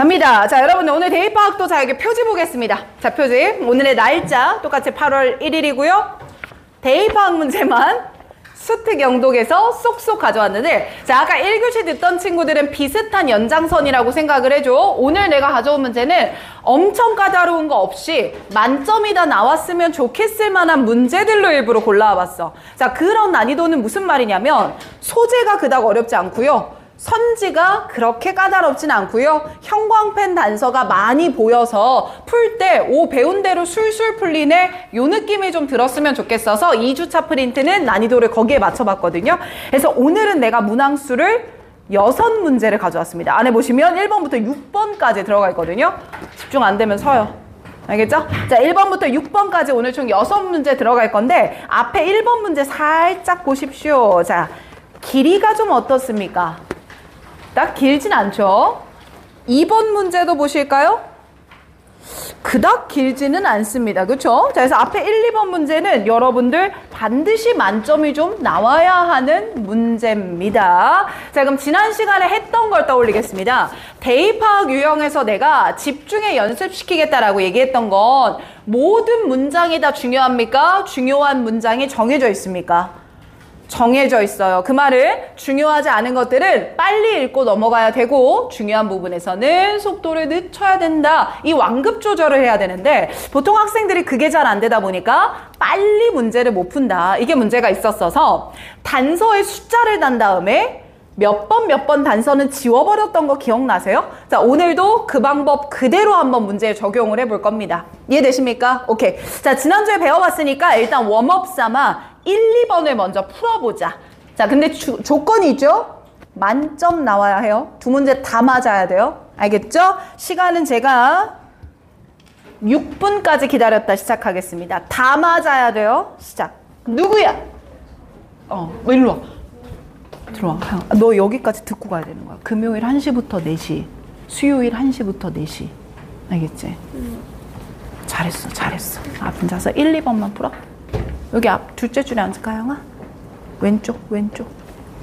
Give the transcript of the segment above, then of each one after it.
갑니다. 자, 여러분들 오늘 대입파악도 자, 여기 표지 보겠습니다. 자, 표지. 오늘의 날짜 똑같이 8월 1일이고요. 대입파악 문제만 수특 영독에서 쏙쏙 가져왔는데, 자, 아까 1교시 듣던 친구들은 비슷한 연장선이라고 생각을 해줘. 오늘 내가 가져온 문제는 엄청 까다로운 거 없이 만점이 다 나왔으면 좋겠을 만한 문제들로 일부러 골라와봤어. 자, 그런 난이도는 무슨 말이냐면 소재가 그닥 어렵지 않고요. 선지가 그렇게 까다롭진 않고요. 형광펜 단서가 많이 보여서 풀 때 오 배운 대로 술술 풀리네 요 느낌이 좀 들었으면 좋겠어서 2주차 프린트는 난이도를 거기에 맞춰봤거든요. 그래서 오늘은 내가 문항수를 6문제를 가져왔습니다. 안에 보시면 1번부터 6번까지 들어가 있거든요. 집중 안 되면 서요. 알겠죠? 자, 1번부터 6번까지 오늘 총 6문제 들어갈 건데 앞에 1번 문제 살짝 보십시오. 자, 길이가 좀 어떻습니까? 딱 길진 않죠? 2번 문제도 보실까요? 그닥 길지는 않습니다. 그쵸? 자, 그래서 앞에 1, 2번 문제는 여러분들 반드시 만점이 좀 나와야 하는 문제입니다. 자, 그럼 지난 시간에 했던 걸 떠올리겠습니다. 대입파악 유형에서 내가 집중해 연습시키겠다라고 얘기했던 건 모든 문장이 다 중요합니까? 중요한 문장이 정해져 있습니까? 정해져 있어요. 그 말은 중요하지 않은 것들은 빨리 읽고 넘어가야 되고 중요한 부분에서는 속도를 늦춰야 된다. 이 완급 조절을 해야 되는데 보통 학생들이 그게 잘 안 되다 보니까 빨리 문제를 못 푼다. 이게 문제가 있었어서 단서에 숫자를 단 다음에 몇 번 단서는 지워버렸던 거 기억나세요? 자, 오늘도 그 방법 그대로 한번 문제에 적용을 해볼 겁니다. 이해되십니까? 오케이. 자, 지난주에 배워봤으니까 일단 웜업 삼아 1, 2번을 먼저 풀어보자. 자, 근데 조건이 있죠? 만점 나와야 해요. 두 문제 다 맞아야 돼요. 알겠죠? 시간은 제가 6분까지 기다렸다 시작하겠습니다. 다 맞아야 돼요. 시작. 누구야? 일로 와. 들어와. 너 여기까지 듣고 가야 되는 거야. 금요일 1시부터 4시. 수요일 1시부터 4시. 알겠지? 잘했어. 앞 앉아서 1, 2번만 풀어. 여기 앞 둘째 줄에 앉을까, 형아? 왼쪽.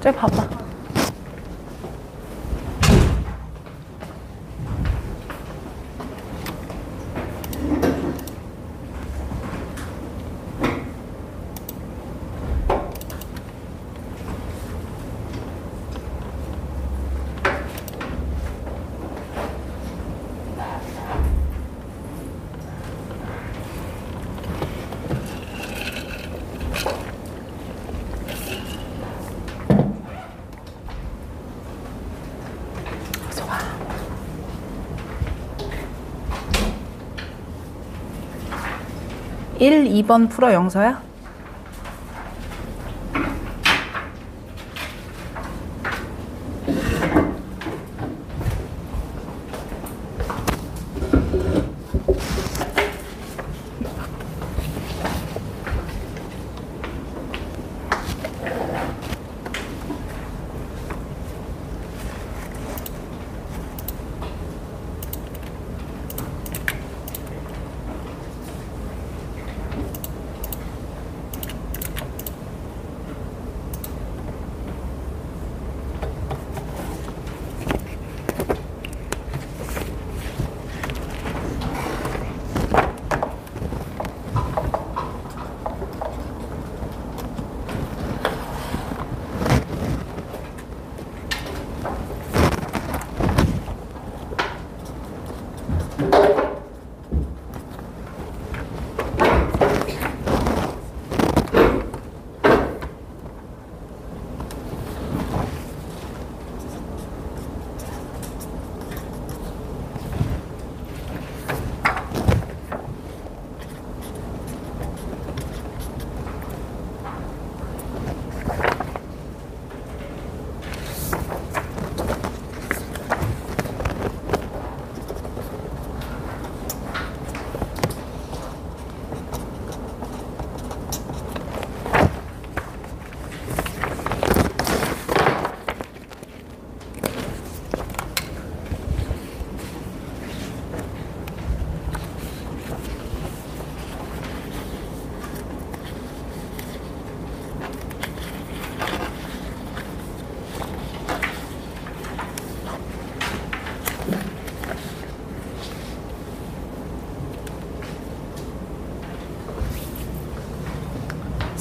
저기 봐봐. 어서 와. (1, 2번) 풀어, 영서야.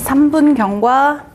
3분 경과.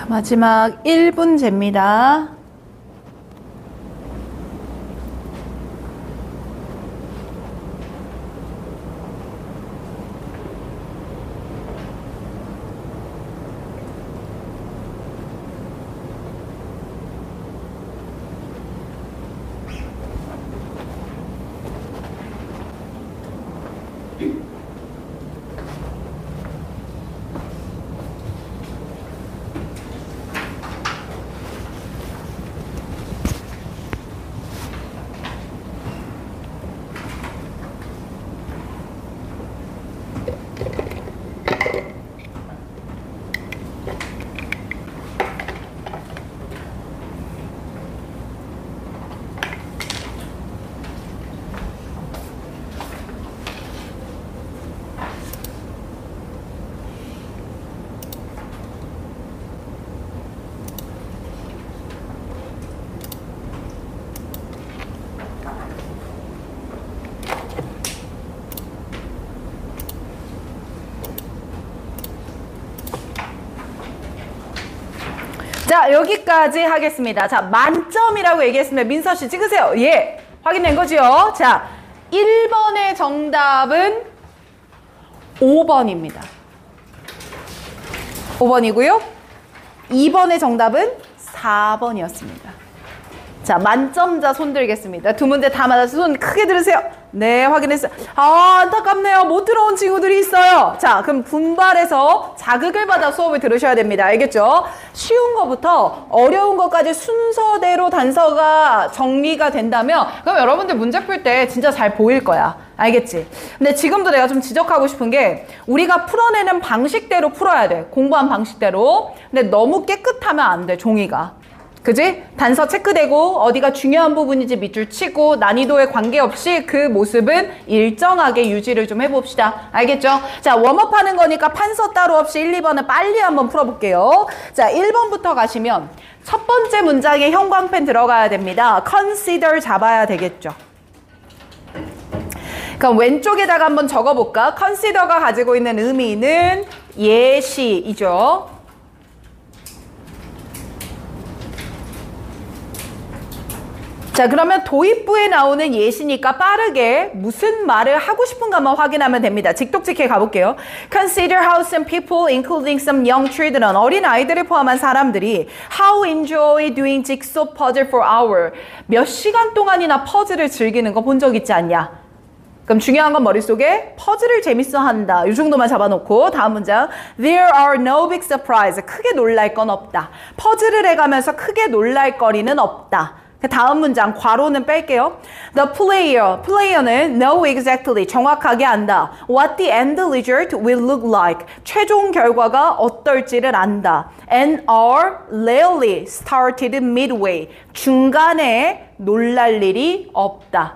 마지막 1분째입니다. 자, 여기까지 하겠습니다. 자, 만점이라고 얘기했습니다. 민서 씨 찍으세요. 예, 확인된 거죠? 자, 1번의 정답은 5번입니다. 5번이고요. 2번의 정답은 4번이었습니다. 자, 만점자 손 들겠습니다. 두 문제 다 맞아서 손 크게 들으세요. 네, 확인했어요. 아, 안타깝네요. 못 들어온 친구들이 있어요. 자, 그럼 분발해서 자극을 받아 수업을 들으셔야 됩니다. 알겠죠? 쉬운 거부터 어려운 것까지 순서대로 단서가 정리가 된다면 그럼 여러분들 문제 풀 때 진짜 잘 보일 거야. 알겠지? 근데 지금도 내가 좀 지적하고 싶은 게 우리가 풀어내는 방식대로 풀어야 돼. 공부한 방식대로. 근데 너무 깨끗하면 안 돼, 종이가. 그지? 단서 체크되고 어디가 중요한 부분인지 밑줄 치고 난이도에 관계없이 그 모습은 일정하게 유지를 좀 해봅시다. 알겠죠? 자, 웜업하는 거니까 판서 따로 없이 1, 2번은 빨리 한번 풀어볼게요. 자, 1번부터 가시면 첫 번째 문장에 형광펜 들어가야 됩니다. consider 잡아야 되겠죠. 그럼 왼쪽에다가 한번 적어볼까? consider가 가지고 있는 의미는 예시이죠. 자, 그러면 도입부에 나오는 예시니까 빠르게 무슨 말을 하고 싶은가만 확인하면 됩니다. 직독직해 가볼게요. Consider how some people, including some young children, 어린 아이들을 포함한 사람들이 how enjoy doing jigsaw puzzle for hour. 몇 시간 동안이나 퍼즐을 즐기는 거 본 적 있지 않냐? 그럼 중요한 건 머릿속에 퍼즐을 재밌어 한다. 이 정도만 잡아놓고 다음 문장. There are no big surprise. 크게 놀랄 건 없다. 퍼즐을 해가면서 크게 놀랄 거리는 없다. 다음 문장 괄호는 뺄게요. The player는 know exactly, 정확하게 안다. What the end result will look like, 최종 결과가 어떨지를 안다. And are rarely started midway, 중간에 놀랄 일이 없다.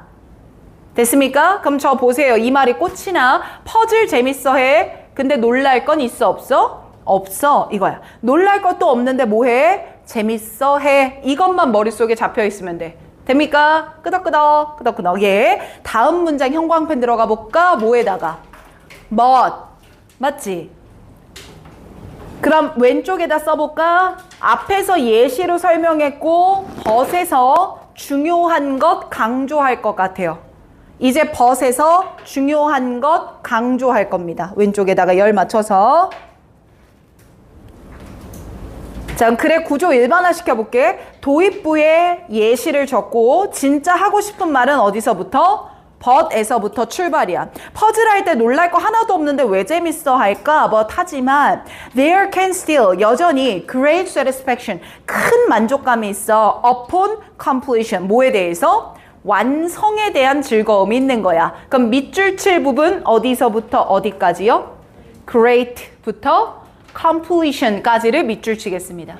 됐습니까? 그럼 저 보세요. 이 말이 꽂히나? 퍼즐 재밌어 해. 근데 놀랄 건 있어 없어? 없어. 이거야. 놀랄 것도 없는데 뭐해? 재밌어 해. 이것만 머릿속에 잡혀 있으면 돼. 됩니까? 끄덕끄덕 끄덕끄덕. 예. 다음 문장 형광펜 들어가 볼까? 뭐에다가? but. 맞지? 그럼 왼쪽에다 써볼까? 앞에서 예시로 설명했고 but에서 중요한 것 강조할 것 같아요. 이제 but에서 중요한 것 강조할 겁니다. 왼쪽에다가 열 맞춰서. 자, 그럼 글의 구조 일반화 시켜볼게. 도입부에 예시를 적고 진짜 하고 싶은 말은 어디서부터? but에서부터 출발이야. 퍼즐 할 때 놀랄 거 하나도 없는데 왜 재밌어 할까? but 하지만 there can still, 여전히 great satisfaction, 큰 만족감이 있어. upon completion, 뭐에 대해서? 완성에 대한 즐거움이 있는 거야. 그럼 밑줄 칠 부분 어디서부터 어디까지요? great부터 completion까지를 밑줄 치겠습니다.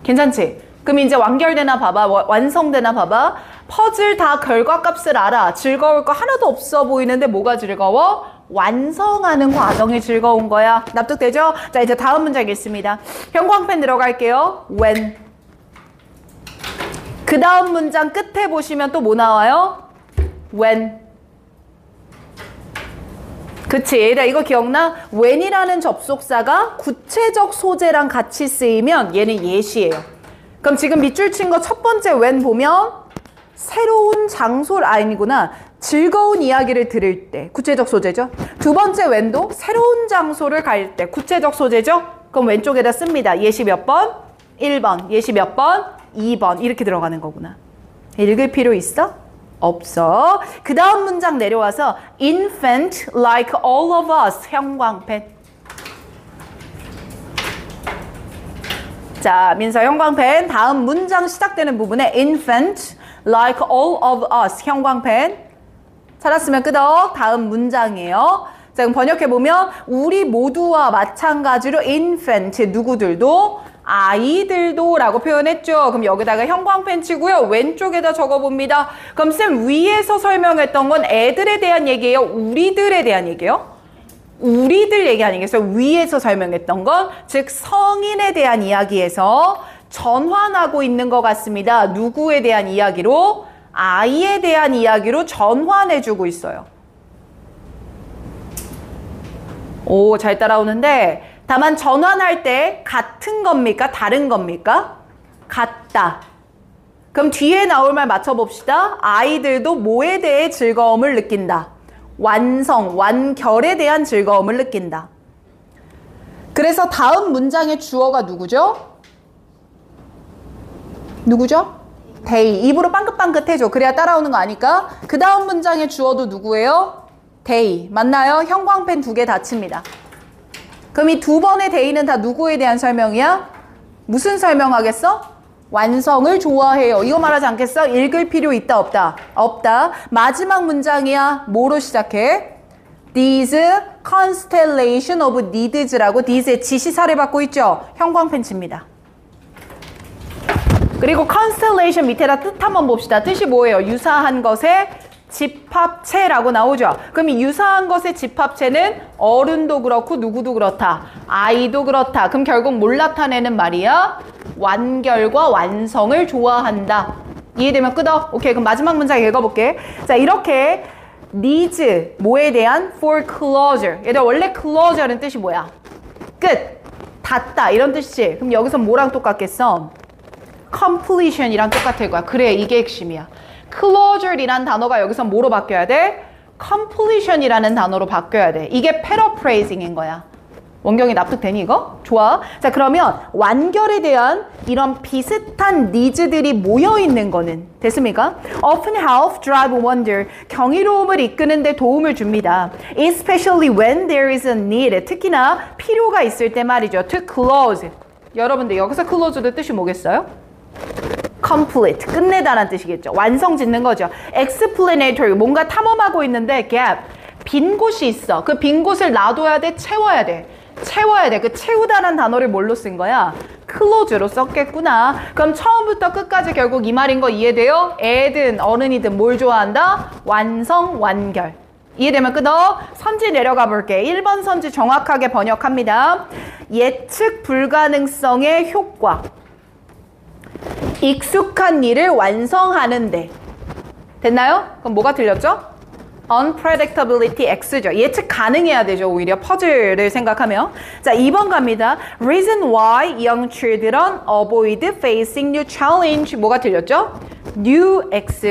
괜찮지? 그럼 이제 완결되나 봐봐. 완성되나 봐봐. 퍼즐 다 결과값을 알아. 즐거울 거 하나도 없어 보이는데 뭐가 즐거워? 완성하는 과정이 즐거운 거야. 납득되죠? 자, 이제 다음 문장 읽습니다. 형광펜 들어갈게요. when. 그 다음 문장 끝에 보시면 또 뭐 나와요? when. 그치? 얘들아 이거 기억나? when이라는 접속사가 구체적 소재랑 같이 쓰이면 얘는 예시예요. 그럼 지금 밑줄 친 거 첫 번째 when 보면 새로운 장소를 아니구나. 즐거운 이야기를 들을 때 구체적 소재죠. 두 번째 when도 새로운 장소를 갈 때 구체적 소재죠. 그럼 왼쪽에다 씁니다. 예시 몇 번? 1번. 예시 몇 번? 2번. 이렇게 들어가는 거구나. 읽을 필요 있어? 없어. 그 다음 문장 내려와서 infant like all of us. 형광펜. 자, 민서 형광펜. 다음 문장 시작되는 부분에 infant like all of us. 형광펜. 찾았으면 끄덕. 다음 문장이에요. 자, 그럼 번역해보면 우리 모두와 마찬가지로 infant, 누구들도? 아이들도 라고 표현했죠. 그럼 여기다가 형광펜 치고요. 왼쪽에다 적어봅니다. 그럼 쌤 위에서 설명했던 건 애들에 대한 얘기예요? 우리들에 대한 얘기예요? 우리들 얘기 아니겠어요? 위에서 설명했던 건 즉 성인에 대한 이야기에서 전환하고 있는 것 같습니다. 누구에 대한 이야기로? 아이에 대한 이야기로 전환해주고 있어요. 오, 잘 따라오는데 다만 전환할 때 같은 겁니까? 다른 겁니까? 같다. 그럼 뒤에 나올 말 맞춰봅시다. 아이들도 뭐에 대해 즐거움을 느낀다? 완성, 완결에 대한 즐거움을 느낀다. 그래서 다음 문장의 주어가 누구죠? 누구죠? they. 입으로 빵긋빵긋해줘. 그래야 따라오는 거 아니까? 그 다음 문장의 주어도 누구예요? they. 맞나요? 형광펜 2개 다 칩니다. 그럼 이 두 번의 day는 다 누구에 대한 설명이야? 무슨 설명하겠어? 완성을 좋아해요. 이거 말하지 않겠어? 읽을 필요 있다 없다? 없다. 마지막 문장이야. 뭐로 시작해? These constellation of needs라고 these의 지시사를 받고 있죠? 형광펜 칩니다. 그리고 constellation 밑에다 뜻 한번 봅시다. 뜻이 뭐예요? 유사한 것의 집합체라고 나오죠. 그럼 이 유사한 것의 집합체는 어른도 그렇고 누구도 그렇다. 아이도 그렇다. 그럼 결국 뭘 나타내는 말이야? 완결과 완성을 좋아한다. 이해되면 끄덕. 오케이, 그럼 마지막 문장 읽어볼게. 자, 이렇게 needs, 뭐에 대한? for closure. 얘들아 원래 closure는 뜻이 뭐야? 끝, 닫다 이런 뜻이지. 그럼 여기서 뭐랑 똑같겠어? completion이랑 똑같을 거야. 그래, 이게 핵심이야. closure이란 단어가 여기서 뭐로 바뀌어야 돼? completion이라는 단어로 바뀌어야 돼. 이게 paraphrasing인 거야. 원경이 납득되니 이거? 좋아. 자, 그러면 완결에 대한 이런 비슷한 needs들이 모여있는 거는 됐습니까? often help drive wonder. 경이로움을 이끄는 데 도움을 줍니다. especially when there is a need. 특히나 필요가 있을 때 말이죠. to close. 여러분들 여기서 close의 뜻이 뭐겠어요? complete, 끝내다라는 뜻이겠죠. 완성 짓는 거죠. explanatory, 뭔가 탐험하고 있는데 gap, 빈 곳이 있어. 그 빈 곳을 놔둬야 돼, 채워야 돼. 채워야 돼. 그 채우다라는 단어를 뭘로 쓴 거야? close로 썼겠구나. 그럼 처음부터 끝까지 결국 이 말인 거 이해돼요? 애든 어른이든 뭘 좋아한다? 완성, 완결. 이해되면 끊어. 선지 내려가 볼게. 1번 선지 정확하게 번역합니다. 예측 불가능성의 효과. 익숙한 일을 완성하는데. 됐나요? 그럼 뭐가 틀렸죠? unpredictability X죠. 예측 가능해야 되죠. 오히려 퍼즐을 생각하면. 자, 2번 갑니다. Reason why young children avoid facing new challenge. 뭐가 틀렸죠? new X,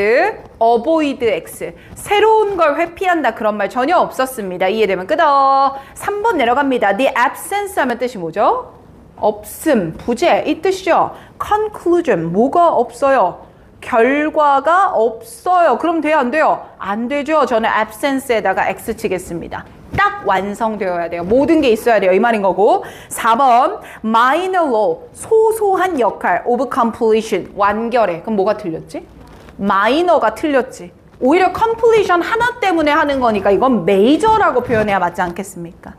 avoid X. 새로운 걸 회피한다. 그런 말 전혀 없었습니다. 이해되면 끄덕. 3번 내려갑니다. The absence 하면 뜻이 뭐죠? 없음, 부재. 이 뜻이죠. conclusion. 뭐가 없어요? 결과가 없어요. 그럼 돼요? 안 돼요? 안 되죠. 저는 absence에다가 X 치겠습니다. 딱 완성되어야 돼요. 모든 게 있어야 돼요. 이 말인 거고. 4번 minor role, 소소한 역할 of completion, 완결해. 그럼 뭐가 틀렸지? minor가 틀렸지. 오히려 completion 하나 때문에 하는 거니까 이건 major라고 표현해야 맞지 않겠습니까?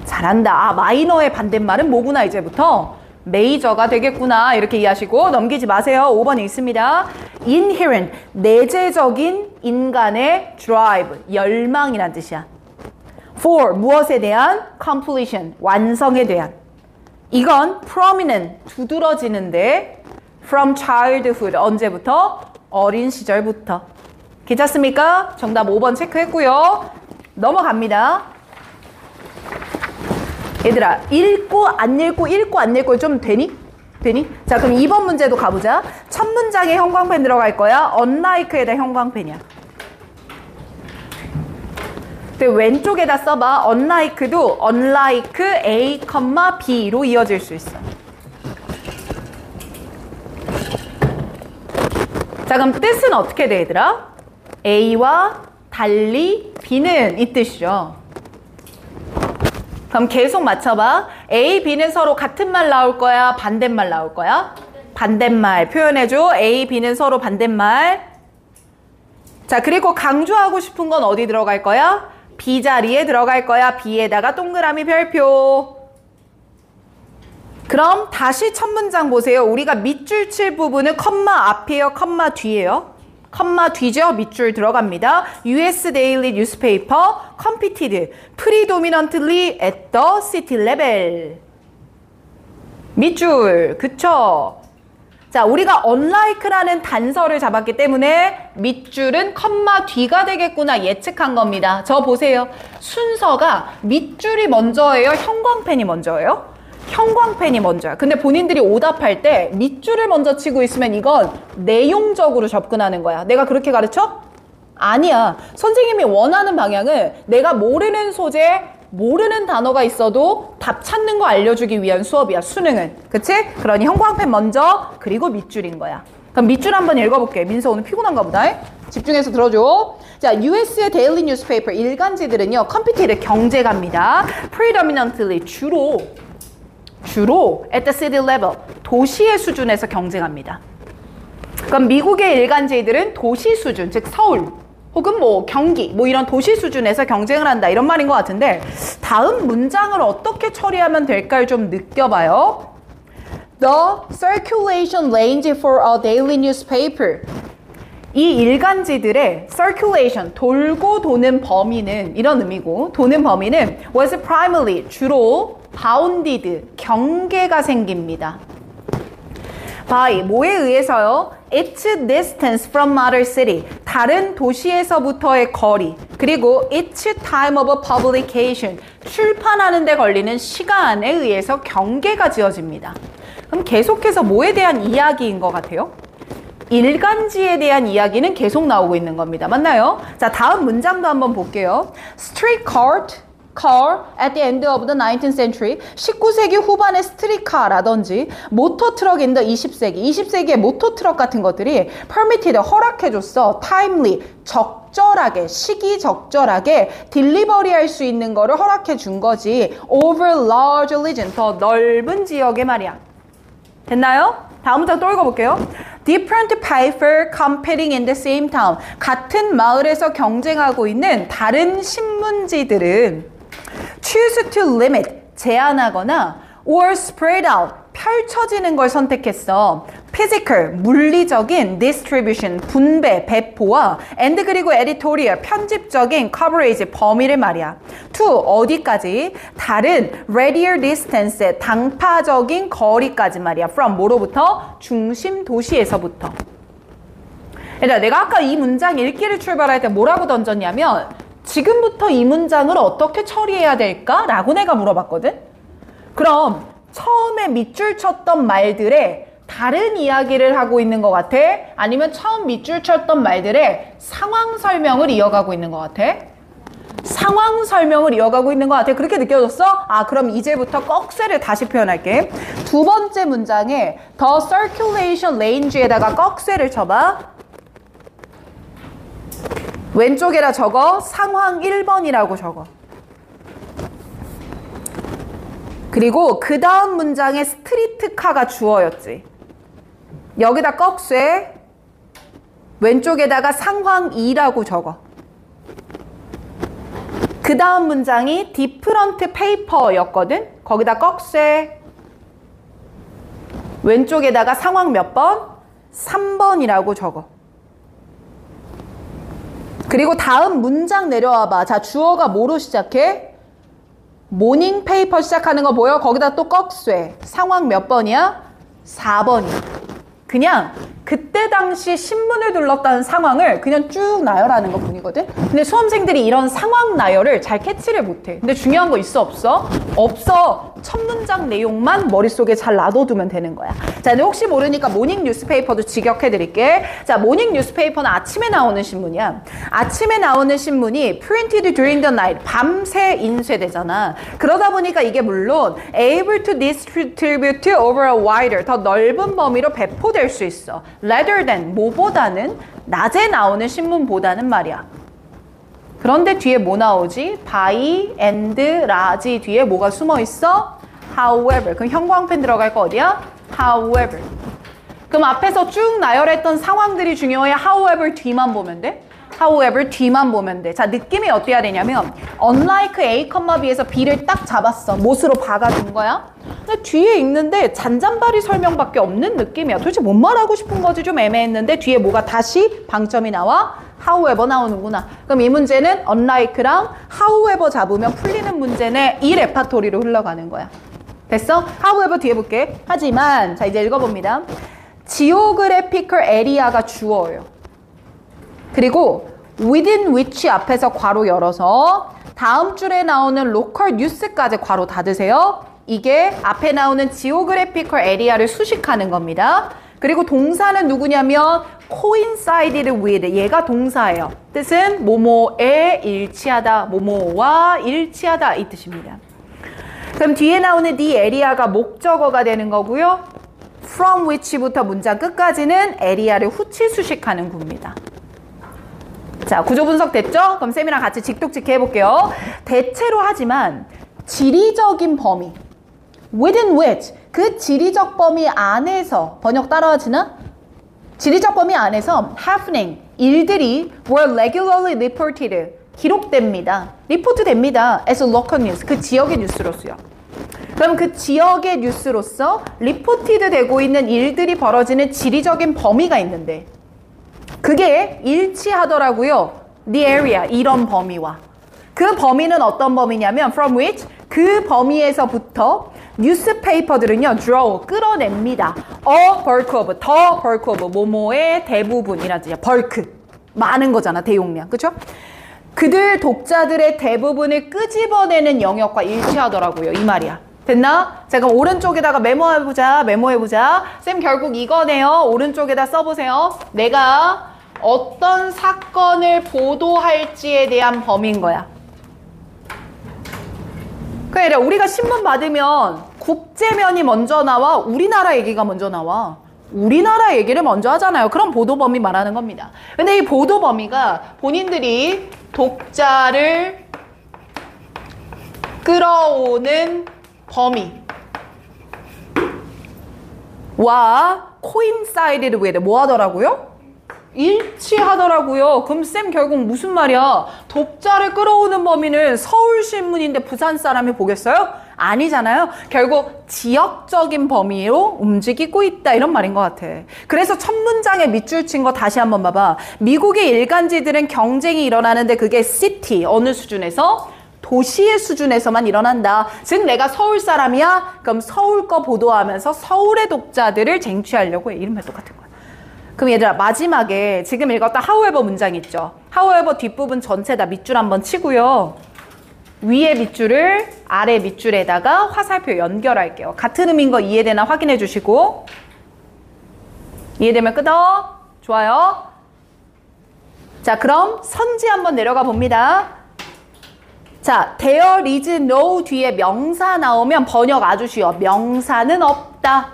잘한다. 아, minor의 반대말은 뭐구나 이제부터? 메이저가 되겠구나. 이렇게 이해하시고 넘기지 마세요. 5번에 있습니다. inherent, 내재적인 인간의 drive, 열망이란 뜻이야. for, 무엇에 대한? completion, 완성에 대한. 이건 prominent, 두드러지는데 from childhood, 언제부터? 어린 시절부터. 괜찮습니까? 정답 5번 체크했고요. 넘어갑니다. 얘들아, 읽고 안 읽고 좀 되니? 되니? 자, 그럼 2번 문제도 가보자. 첫 문장에 형광펜 들어갈 거야. unlike에다 형광펜이야. 근데 왼쪽에다 써봐. unlike도 unlike A, B로 이어질 수 있어. 자, 그럼 뜻은 어떻게 돼, 얘들아? A와 달리 B는 이 뜻이죠. 그럼 계속 맞춰봐. A, B는 서로 같은 말 나올 거야? 반대말 나올 거야? 반대말. 표현해줘. A, B는 서로 반대말. 자, 그리고 강조하고 싶은 건 어디 들어갈 거야? B 자리에 들어갈 거야. B에다가 동그라미 별표. 그럼 다시 첫 문장 보세요. 우리가 밑줄 칠 부분은 컴마 앞이에요? 컴마 뒤에요? 컴마 뒤죠? 밑줄 들어갑니다. US Daily Newspaper competed predominantly at the city level. 밑줄, 그쵸? 자, 우리가 unlike라는 단서를 잡았기 때문에 밑줄은 컴마 뒤가 되겠구나 예측한 겁니다. 저 보세요. 순서가 밑줄이 먼저예요? 형광펜이 먼저예요? 형광펜이 먼저야. 근데 본인들이 오답할 때 밑줄을 먼저 치고 있으면 이건 내용적으로 접근하는 거야. 내가 그렇게 가르쳐? 아니야. 선생님이 원하는 방향은 내가 모르는 소재, 모르는 단어가 있어도 답 찾는 거 알려주기 위한 수업이야. 수능은. 그치? 그러니 형광펜 먼저, 그리고 밑줄인 거야. 그럼 밑줄 한번 읽어볼게. 민서 오늘 피곤한가 보다. 집중해서 들어줘. 자, US의 데일리 뉴스페이퍼 일간지들은요. 컴퓨터의 경제가입니다. predominantly, 주로 at the city level, 도시의 수준에서 경쟁합니다. 그럼 미국의 일간지들은 도시 수준, 즉 서울 혹은 뭐 경기 뭐 이런 도시 수준에서 경쟁을 한다 이런 말인 것 같은데 다음 문장을 어떻게 처리하면 될까를 좀 느껴봐요. The circulation range for a daily newspaper. 이 일간지들의 circulation, 돌고 도는 범위는 이런 의미고 도는 범위는 was primarily, 주로 bounded, 경계가 생깁니다. by, 뭐에 의해서요? its distance from other city, 다른 도시에서부터의 거리, 그리고 its time of publication, 출판하는 데 걸리는 시간에 의해서 경계가 지어집니다. 그럼 계속해서 뭐에 대한 이야기인 것 같아요? 일간지에 대한 이야기는 계속 나오고 있는 겁니다. 맞나요? 자, 다음 문장도 한번 볼게요. car at the end of the 19th century. 19세기 후반의 스트릿카라든지 모터트럭 in the 20세기. 20세기의 모터트럭 같은 것들이 permitted, 허락해줬어. timely, 적절하게, 시기적절하게 딜리버리 할 수 있는 거를 허락해 준 거지. over large region, 더 넓은 지역에 말이야. 됐나요? 다음 문장 또 읽어볼게요. Different paper competing in the same town. 같은 마을에서 경쟁하고 있는 다른 신문지들은 choose to limit, 제한하거나 or spread out, 펼쳐지는 걸 선택했어. physical, 물리적인 distribution, 분배, 배포와 and 그리고 editorial, 편집적인 coverage, 범위를 말이야. to, 어디까지? 다른 radial distance, 당파적인 거리까지 말이야. from, 뭐로부터? 중심 도시에서부터. 얘들아, 내가 아까 이 문장 읽기를 출발할 때 뭐라고 던졌냐면 지금부터 이 문장을 어떻게 처리해야 될까? 라고 내가 물어봤거든? 그럼 처음에 밑줄 쳤던 말들의 다른 이야기를 하고 있는 것 같아? 아니면 처음 밑줄 쳤던 말들의 상황 설명을 이어가고 있는 것 같아? 상황 설명을 이어가고 있는 것 같아. 그렇게 느껴졌어? 아, 그럼 이제부터 꺽쇠를 다시 표현할게. 두 번째 문장에 the circulation range에다가 꺽쇠를 쳐봐. 왼쪽에다 적어. 상황 1번이라고 적어. 그리고 그 다음 문장에 스트리트카가 주어였지. 여기다 꺽쇠, 왼쪽에다가 상황 2라고 적어. 그 다음 문장이 디프런트 페이퍼였거든. 거기다 꺽쇠, 왼쪽에다가 상황 몇 번? 3번이라고 적어. 그리고 다음 문장 내려와봐. 자, 주어가 뭐로 시작해? 모닝 페이퍼 시작하는 거 보여? 거기다 또 꺽쇠. 상황 몇 번이야? 4번이야. 그냥 그때 당시 신문을 둘렀다는 상황을 그냥 쭉 나열하는 것 뿐이거든. 근데 수험생들이 이런 상황 나열을 잘 캐치를 못해. 근데 중요한 거 있어 없어? 없어. 첫 문장 내용만 머릿속에 잘 놔둬두면 되는 거야. 자, 근데 혹시 모르니까 모닝 뉴스페이퍼도 직역해 드릴게. 자, 모닝 뉴스페이퍼는 아침에 나오는 신문이야. 아침에 나오는 신문이 printed during the night, 밤새 인쇄되잖아. 그러다 보니까 이게 물론 able to distribute over a wider, 더 넓은 범위로 배포될 수 있어. rather than, 뭐보다는, 낮에 나오는 신문보다는 말이야. 그런데 뒤에 뭐 나오지? by, and, large 뒤에 뭐가 숨어 있어? however. 그럼 형광펜 들어갈 거 어디야? however. 그럼 앞에서 쭉 나열했던 상황들이 중요해. however 뒤만 보면 돼? however 뒤만 보면 돼. 자, 느낌이 어때야 되냐면 unlike A, B에서 B를 딱 잡았어. 못으로 박아준 거야. 근데 뒤에 읽는데 잔잔바리 설명밖에 없는 느낌이야. 도대체 뭔 말하고 싶은 거지? 좀 애매했는데 뒤에 뭐가 다시 방점이 나와? however 나오는구나. 그럼 이 문제는 unlike랑 however 잡으면 풀리는 문제네. 이 레파토리로 흘러가는 거야. 됐어? however 뒤에 볼게. 하지만 자, 이제 읽어봅니다. geographical area가 주어예요. 그리고 within which 앞에서 괄호 열어서 다음 줄에 나오는 local news까지 괄호 닫으세요. 이게 앞에 나오는 geographical area를 수식하는 겁니다. 그리고 동사는 누구냐면 coincided with, 얘가 동사예요. 뜻은 뭐뭐에 일치하다, 뭐뭐와 일치하다 이 뜻입니다. 그럼 뒤에 나오는 the area가 목적어가 되는 거고요. from which부터 문장 끝까지는 area를 후치 수식하는 구입니다. 자, 구조 분석 됐죠? 그럼 쌤이랑 같이 직독직 해볼게요. 대체로 하지만 지리적인 범위, within which, 그 지리적 범위 안에서, 번역 따라하지나? 지리적 범위 안에서 happening, 일들이 were regularly reported, 기록됩니다. 리포트 됩니다. as local news, 그 지역의 뉴스로서요. 그럼 그 지역의 뉴스로서 리포티드 되고 있는 일들이 벌어지는 지리적인 범위가 있는데 그게 일치하더라고요. The area, 이런 범위와. 그 범위는 어떤 범위냐면 from which, 그 범위에서부터 뉴스페이퍼들은요, draw, 끌어냅니다. a bulk of, the bulk of, 뭐뭐의 대부분이라는 뜻이야. bulk, 많은 거잖아, 대용량. 그쵸? 그들 독자들의 대부분을 끄집어내는 영역과 일치하더라고요. 이 말이야. 됐나? 자, 그럼 오른쪽에다가 메모해보자. 쌤 결국 이거네요. 오른쪽에다 써보세요. 내가 어떤 사건을 보도할지에 대한 범위인 거야. 그러니까 우리가 신문 받으면 국제면이 먼저 나와, 우리나라 얘기가 먼저 나와. 우리나라 얘기를 먼저 하잖아요. 그럼 보도 범위 말하는 겁니다. 근데 이 보도 범위가 본인들이 독자를 끌어오는 범위와 coincided with 뭐 하더라고요? 일치하더라고요. 그럼 쌤 결국 무슨 말이야? 독자를 끌어오는 범위는 서울신문인데 부산 사람이 보겠어요? 아니잖아요. 결국 지역적인 범위로 움직이고 있다 이런 말인 것 같아. 그래서 첫 문장에 밑줄 친 거 다시 한번 봐봐. 미국의 일간지들은 경쟁이 일어나는데 그게 city 어느 수준에서? 도시의 수준에서만 일어난다. 즉 내가 서울 사람이야? 그럼 서울 거 보도하면서 서울의 독자들을 쟁취하려고 해. 이름이 똑같은 거야. 그럼 얘들아 마지막에 지금 읽었던 however 문장 있죠. however 뒷부분 전체 다 밑줄 한번 치고요. 위에 밑줄을 아래 밑줄에다가 화살표 연결할게요. 같은 의미인 거 이해되나 확인해 주시고 이해되면 끄덕. 좋아요. 자 그럼 선지 한번 내려가 봅니다. 자 there is no 뒤에 명사 나오면 번역 아주 쉬워. 명사는 없다.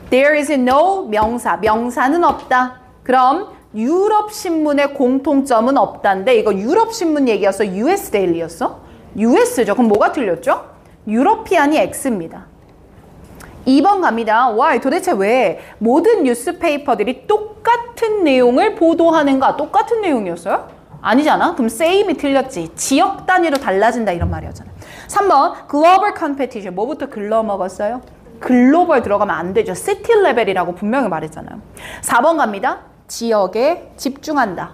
There is no 명사. 명사는 없다. 그럼 유럽 신문의 공통점은 없다인데 이거 유럽 신문 얘기였어? US 데일리였어? US죠. 그럼 뭐가 틀렸죠? 유러피안이 X입니다. 2번 갑니다. Why? 도대체 왜 모든 뉴스페이퍼들이 똑같은 내용을 보도하는가? 똑같은 내용이었어요? 아니잖아. 그럼 same이 틀렸지. 지역 단위로 달라진다 이런 말이었잖아. 3번 글로벌 컴페티션. 뭐부터 글러먹었어요? 글로벌 들어가면 안 되죠. 시티 레벨이라고 분명히 말했잖아요. 4번 갑니다. 지역에 집중한다.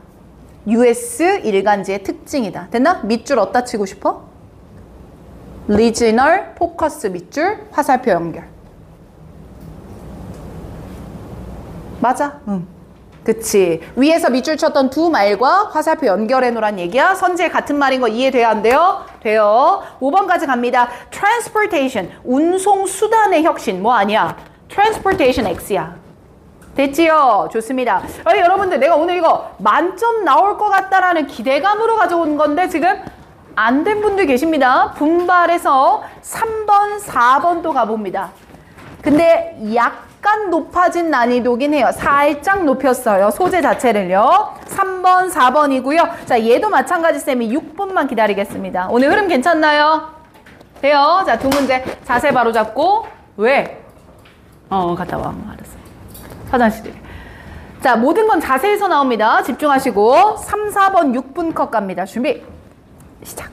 US 일간지의 특징이다. 됐나? 밑줄 어디다 치고 싶어? 리지널 포커스 밑줄 화살표 연결. 맞아. 응. 그치. 위에서 밑줄 쳤던 두 말과 화살표 연결해 놓으란 얘기야. 선지의 같은 말인 거 이해돼야 안 돼요? 돼요. 5번까지 갑니다. transportation. 운송 수단의 혁신. 뭐 아니야? transportation X야. 됐지요? 좋습니다. 여러분들 내가 오늘 이거 만점 나올 것 같다라는 기대감으로 가져온 건데 지금 안 된 분들 계십니다. 분발해서 3번, 4번도 가봅니다. 근데 약간 높아진 난이도긴 해요. 살짝 높였어요. 소재 자체를요. 3번, 4번이고요. 자, 얘도 마찬가지 쌤이 6분만 기다리겠습니다. 오늘 흐름 괜찮나요? 돼요. 자, 두 문제 자세 바로 잡고. 왜? 갔다 와. 알았어. 화장실에. 자, 모든 건 자세에서 나옵니다. 집중하시고 3, 4번 6분 컷 갑니다. 준비. 시작.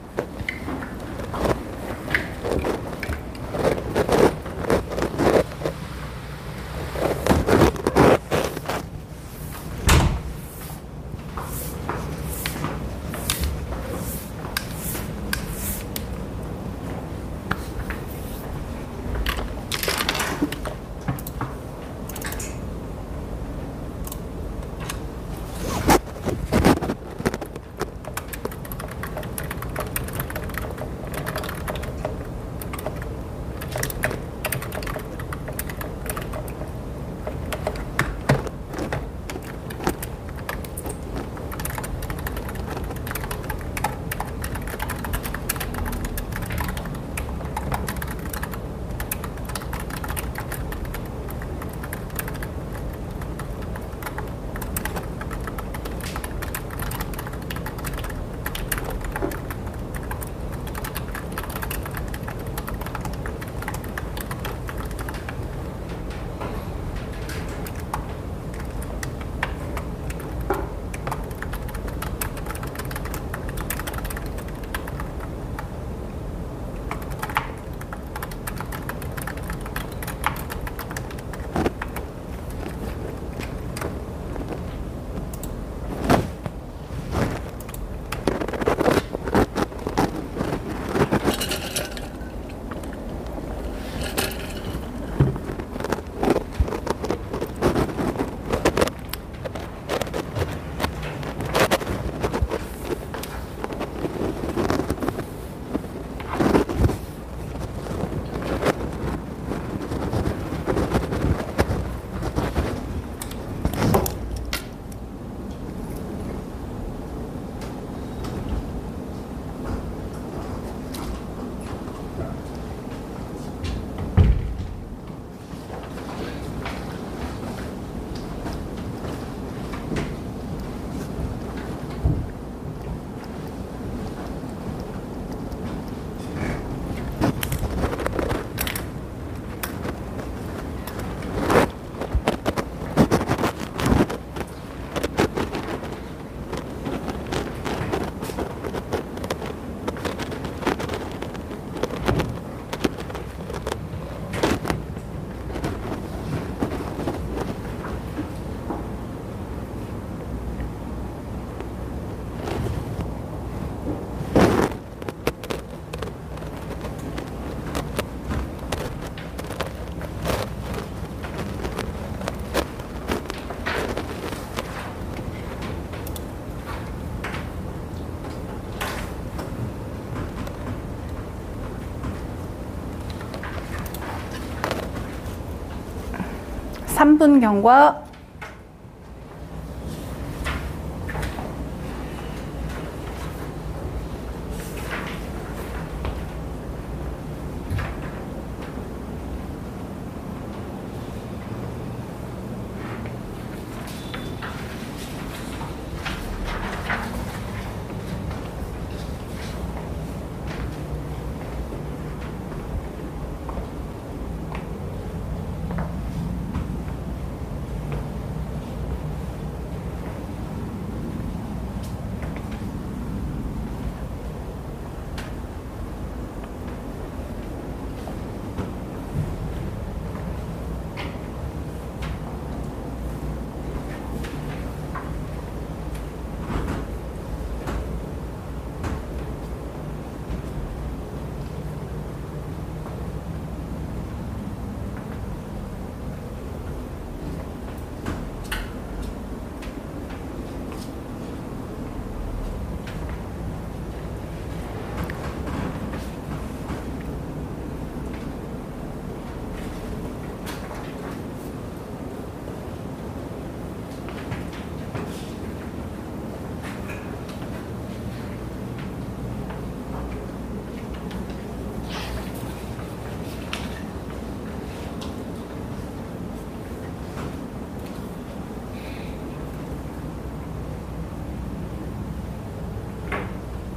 3분경과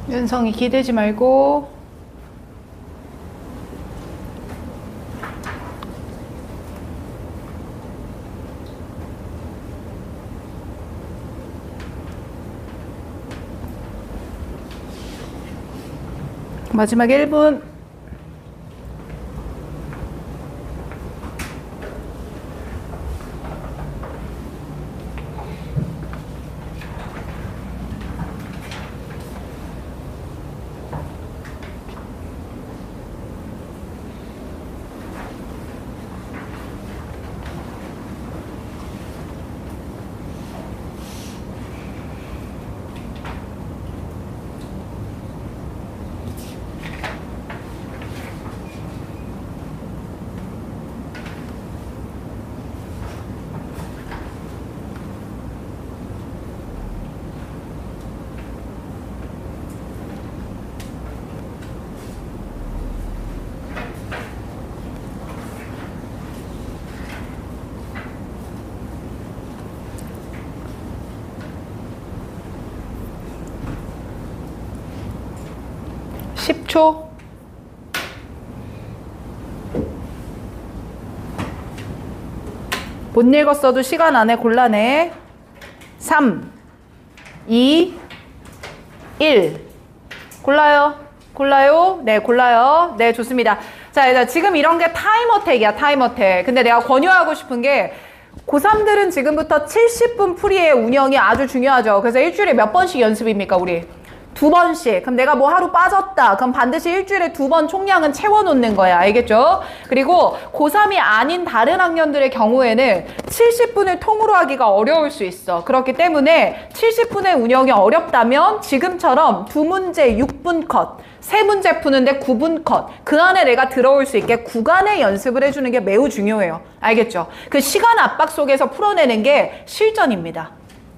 윤성이 기대지 말고 마지막 1분. 초. 못 읽었어도 시간 안에 골라내. 3, 2, 1. 골라요. 골라요. 네, 골라요. 네, 좋습니다. 자, 지금 이런 게 타임어택이야, 타임어택. 근데 내가 권유하고 싶은 게 고3들은 지금부터 70분 풀이의 운영이 아주 중요하죠. 그래서 일주일에 몇 번씩 연습입니까, 우리? 2번씩. 그럼 내가 뭐 하루 빠졌다. 그럼 반드시 일주일에 2번 총량은 채워놓는 거야. 알겠죠? 그리고 고3이 아닌 다른 학년들의 경우에는 70분을 통으로 하기가 어려울 수 있어. 그렇기 때문에 70분의 운영이 어렵다면 지금처럼 2문제 6분 컷, 3문제 푸는데 9분 컷, 그 안에 내가 들어올 수 있게 구간의 연습을 해주는 게 매우 중요해요. 알겠죠? 그 시간 압박 속에서 풀어내는 게 실전입니다.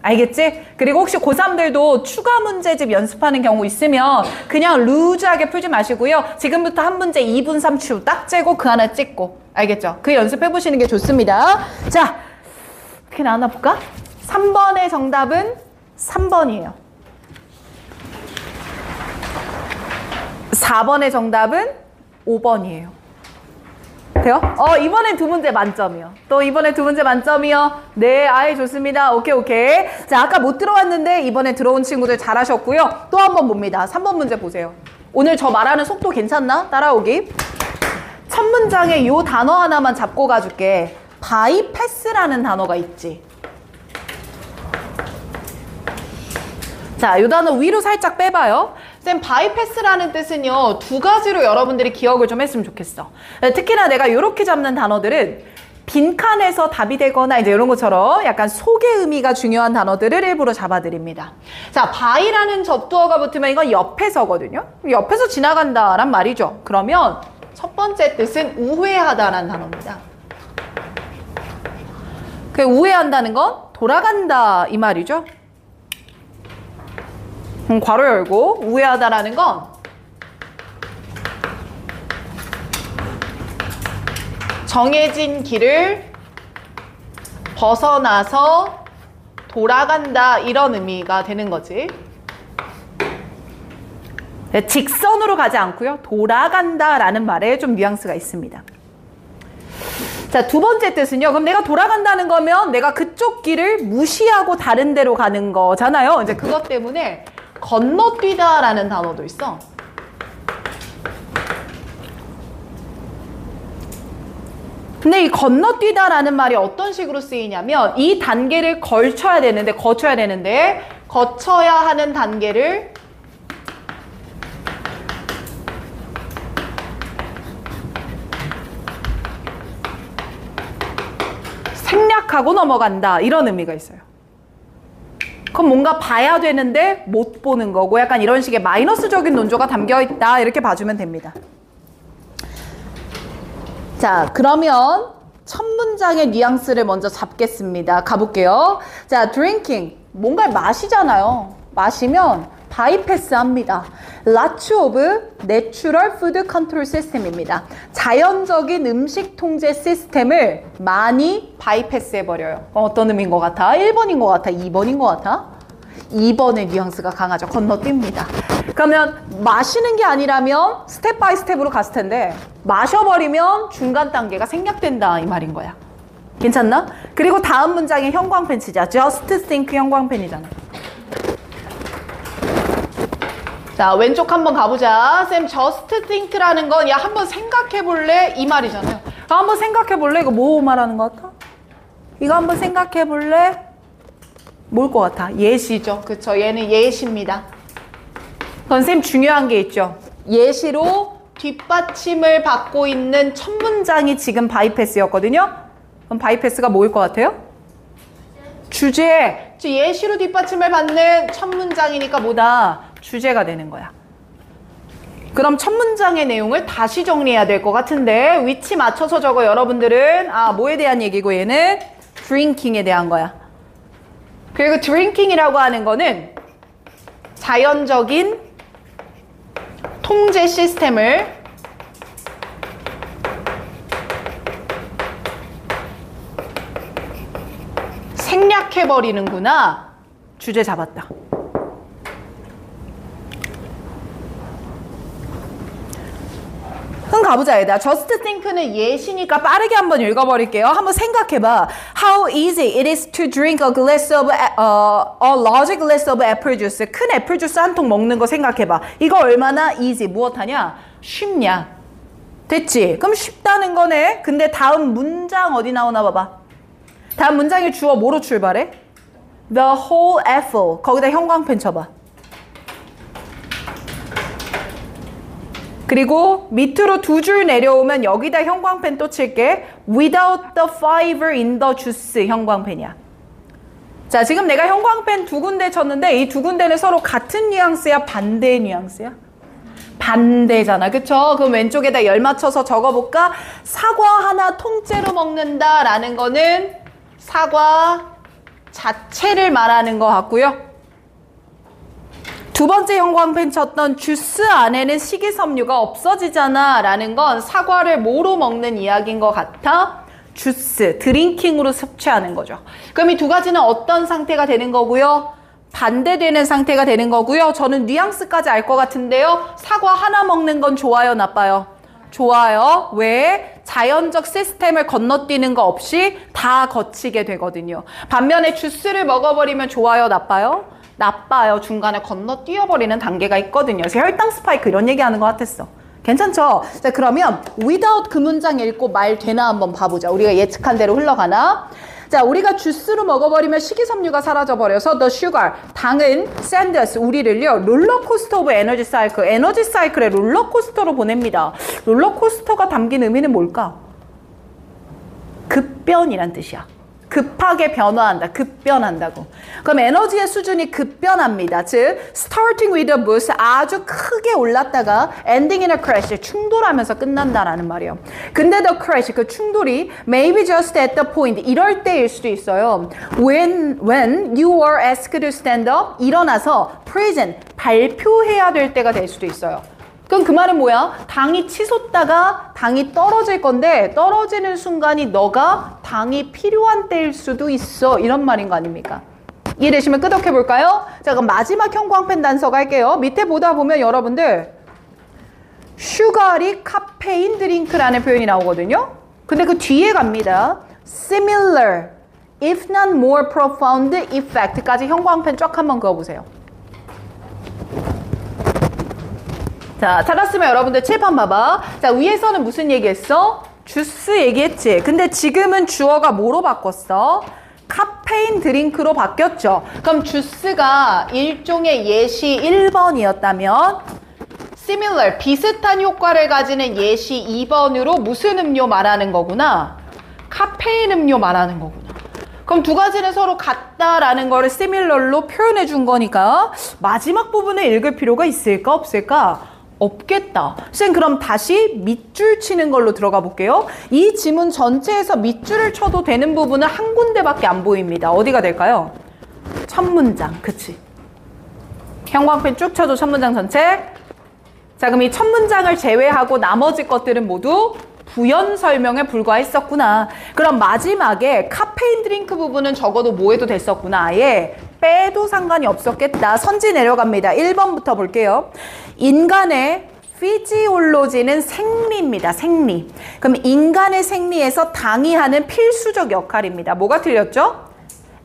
알겠지? 그리고 혹시 고3들도 추가 문제집 연습하는 경우 있으면 그냥 루즈하게 풀지 마시고요. 지금부터 한 문제 2분 3초 딱 재고 그 하나 찍고. 알겠죠? 그 연습해보시는 게 좋습니다. 자, 어떻게 나왔나 볼까? 3번의 정답은 3번이에요. 4번의 정답은 5번이에요. 돼요? 이번엔 2문제 만점이요. 또 이번에 2문제 만점이요. 네, 아이 좋습니다. 오케이. 자, 아까 못 들어왔는데 이번에 들어온 친구들 잘하셨고요. 또 한 번 봅니다. 3번 문제 보세요. 오늘 저 말하는 속도 괜찮나? 따라오기. 첫 문장에 요 단어 하나만 잡고 가줄게. 바이패스라는 단어가 있지. 자, 요 단어 위로 살짝 빼봐요. 쌤, 바이패스라는 뜻은요, 2가지로 여러분들이 기억을 좀 했으면 좋겠어. 특히나 내가 이렇게 잡는 단어들은 빈칸에서 답이 되거나 이제 이런 것처럼 약간 속의 의미가 중요한 단어들을 일부러 잡아드립니다. 자, 바이라는 접두어가 붙으면 이건 옆에서거든요. 옆에서 지나간다란 말이죠. 그러면 첫 번째 뜻은 우회하다라는 단어입니다. 그 우회한다는 건 돌아간다 이 말이죠. 괄호 열고 우회하다라는 건 정해진 길을 벗어나서 돌아간다 이런 의미가 되는 거지. 직선으로 가지 않고요. 돌아간다라는 말에 좀 뉘앙스가 있습니다. 자, 두 번째 뜻은요. 그럼 내가 돌아간다는 거면 내가 그쪽 길을 무시하고 다른 데로 가는 거잖아요. 이제 그것 때문에 건너뛰다라는 단어도 있어. 근데 이 건너뛰다라는 말이 어떤 식으로 쓰이냐면 이 단계를 거쳐야 되는데 거쳐야 하는 단계를 생략하고 넘어간다 이런 의미가 있어요. 그럼 뭔가 봐야 되는데 못 보는 거고 약간 이런 식의 마이너스적인 논조가 담겨 있다 이렇게 봐주면 됩니다. 자, 그러면 첫 문장의 뉘앙스를 먼저 잡겠습니다. 가볼게요. 자, drinking. 뭔가를 마시잖아요. 마시면 바이패스 합니다. Lots of natural food control system입니다. 자연적인 음식 통제 시스템을 많이 바이패스 해버려요. 어떤 의미인 것 같아? 1번인 것 같아? 2번인 것 같아? 2번의 뉘앙스가 강하죠. 건너뜁니다. 그러면 마시는 게 아니라면 스텝 바이 스텝으로 갔을 텐데 마셔버리면 중간 단계가 생략된다 이 말인 거야. 괜찮나? 그리고 다음 문장의 형광펜 치자. Just think 형광펜이잖아. 자, 왼쪽 한번 가보자. 쌤, just think라는 건 야 한번 생각해볼래? 이 말이잖아요. 한번 생각해볼래? 이거 뭐 말하는 것 같아? 이거 한번 생각해볼래? 뭘 것 같아? 예시죠. 그쵸? 얘는 예시입니다. 그건 쌤 중요한 게 있죠. 예시로 뒷받침을 받고 있는 첫 문장이 지금 바이패스였거든요. 그럼 바이패스가 뭐일 것 같아요? 주제. 예시로 뒷받침을 받는 첫 문장이니까 뭐다? 주제가 되는 거야. 그럼 첫 문장의 내용을 다시 정리해야 될 것 같은데 위치 맞춰서 적어. 여러분들은 뭐에 대한 얘기고 얘는 drinking에 대한 거야. 그리고 drinking이라고 하는 거는 자연적인 통제 시스템을 생략해버리는구나. 주제 잡았다. 그럼 가보자 얘들아. Just think는 예시니까 빠르게 한번 읽어버릴게요. 한번 생각해봐. How easy it is to drink a glass of a large glass of apple juice. 큰 애플 주스 한 통 먹는 거 생각해봐. 이거 얼마나 easy 무엇하냐? 쉽냐? 됐지? 그럼 쉽다는 거네. 근데 다음 문장 어디 나오나 봐봐. 다음 문장의 주어 뭐로 출발해? The whole apple. 거기다 형광펜 쳐봐. 그리고 밑으로 두 줄 내려오면 여기다 형광펜 또 칠게. Without the fiber in the juice. 형광펜이야. 자, 지금 내가 형광펜 두 군데 쳤는데 이 두 군데는 서로 같은 뉘앙스야? 반대의 뉘앙스야? 반대잖아. 그쵸? 그럼 왼쪽에다 열 맞춰서 적어볼까? 사과 하나 통째로 먹는다 라는 거는 사과 자체를 말하는 것 같고요. 두 번째 형광펜 쳤던 주스 안에는 식이섬유가 없어지잖아 라는 건 사과를 뭐로 먹는 이야기인 것 같아? 주스, 드링킹으로 섭취하는 거죠. 그럼 이 두 가지는 어떤 상태가 되는 거고요? 반대되는 상태가 되는 거고요. 저는 뉘앙스까지 알 것 같은데요. 사과 하나 먹는 건 좋아요, 나빠요? 좋아요. 왜? 자연적 시스템을 건너뛰는 거 없이 다 거치게 되거든요. 반면에 주스를 먹어버리면 좋아요, 나빠요? 나빠요. 중간에 건너뛰어버리는 단계가 있거든요. 그래서 혈당 스파이크 이런 얘기하는 것 같았어. 괜찮죠? 자, 그러면 without 그 문장 읽고 말 되나 한번 봐보자. 우리가 예측한 대로 흘러가나? 자, 우리가 주스로 먹어버리면 식이섬유가 사라져버려서 the sugar, 당은 send us, 우리를요 롤러코스터 오브 에너지 사이클, 에너지 사이클의 롤러코스터로 보냅니다. 롤러코스터가 담긴 의미는 뭘까? 급변이란 뜻이야. 급하게 변화한다. 급변한다고. 그럼 에너지의 수준이 급변합니다. 즉, starting with a boost 아주 크게 올랐다가 ending in a crash 충돌하면서 끝난다라는 말이에요. 근데 the crash 그 충돌이 maybe just at the point 이럴 때일 수도 있어요. When you are asked to stand up 일어나서 present 발표해야 될 때가 될 수도 있어요. 그럼 그 말은 뭐야? 당이 치솟다가 당이 떨어질 건데 떨어지는 순간이 너가 당이 필요한 때일 수도 있어. 이런 말인 거 아닙니까? 이해되시면 끄덕해 볼까요? 자, 그럼 마지막 형광펜 단서 갈게요. 밑에 보다 보면 여러분들 슈가리 카페인 드링크라는 표현이 나오거든요. 근데 그 뒤에 갑니다. Similar, if not more profound effect까지 형광펜 쫙 한번 그어보세요. 자, 찾았으면 여러분들 칠판 봐봐. 자, 위에서는 무슨 얘기했어? 주스 얘기했지. 근데 지금은 주어가 뭐로 바꿨어? 카페인 드링크로 바뀌었죠. 그럼 주스가 일종의 예시 1번이었다면 similar, 비슷한 효과를 가지는 예시 2번으로 무슨 음료 말하는 거구나? 카페인 음료 말하는 거구나. 그럼 두 가지는 서로 같다라는 거를 similar로 표현해 준 거니까 마지막 부분을 읽을 필요가 있을까 없을까? 없겠다. 쌤 그럼 다시 밑줄 치는 걸로 들어가 볼게요. 이 지문 전체에서 밑줄을 쳐도 되는 부분은 한 군데밖에 안 보입니다. 어디가 될까요? 첫 문장. 그치? 형광펜 쭉 쳐도 첫 문장 전체. 자, 그럼 이 첫 문장을 제외하고 나머지 것들은 모두 부연 설명에 불과했었구나. 그럼 마지막에 카페인 드링크 부분은 적어도 뭐 해도 됐었구나. 아예 빼도 상관이 없었겠다. 선지 내려갑니다. 1번부터 볼게요. 인간의 피지올로지는 생리입니다. 생리. 그럼 인간의 생리에서 당이 하는 필수적 역할입니다. 뭐가 틀렸죠?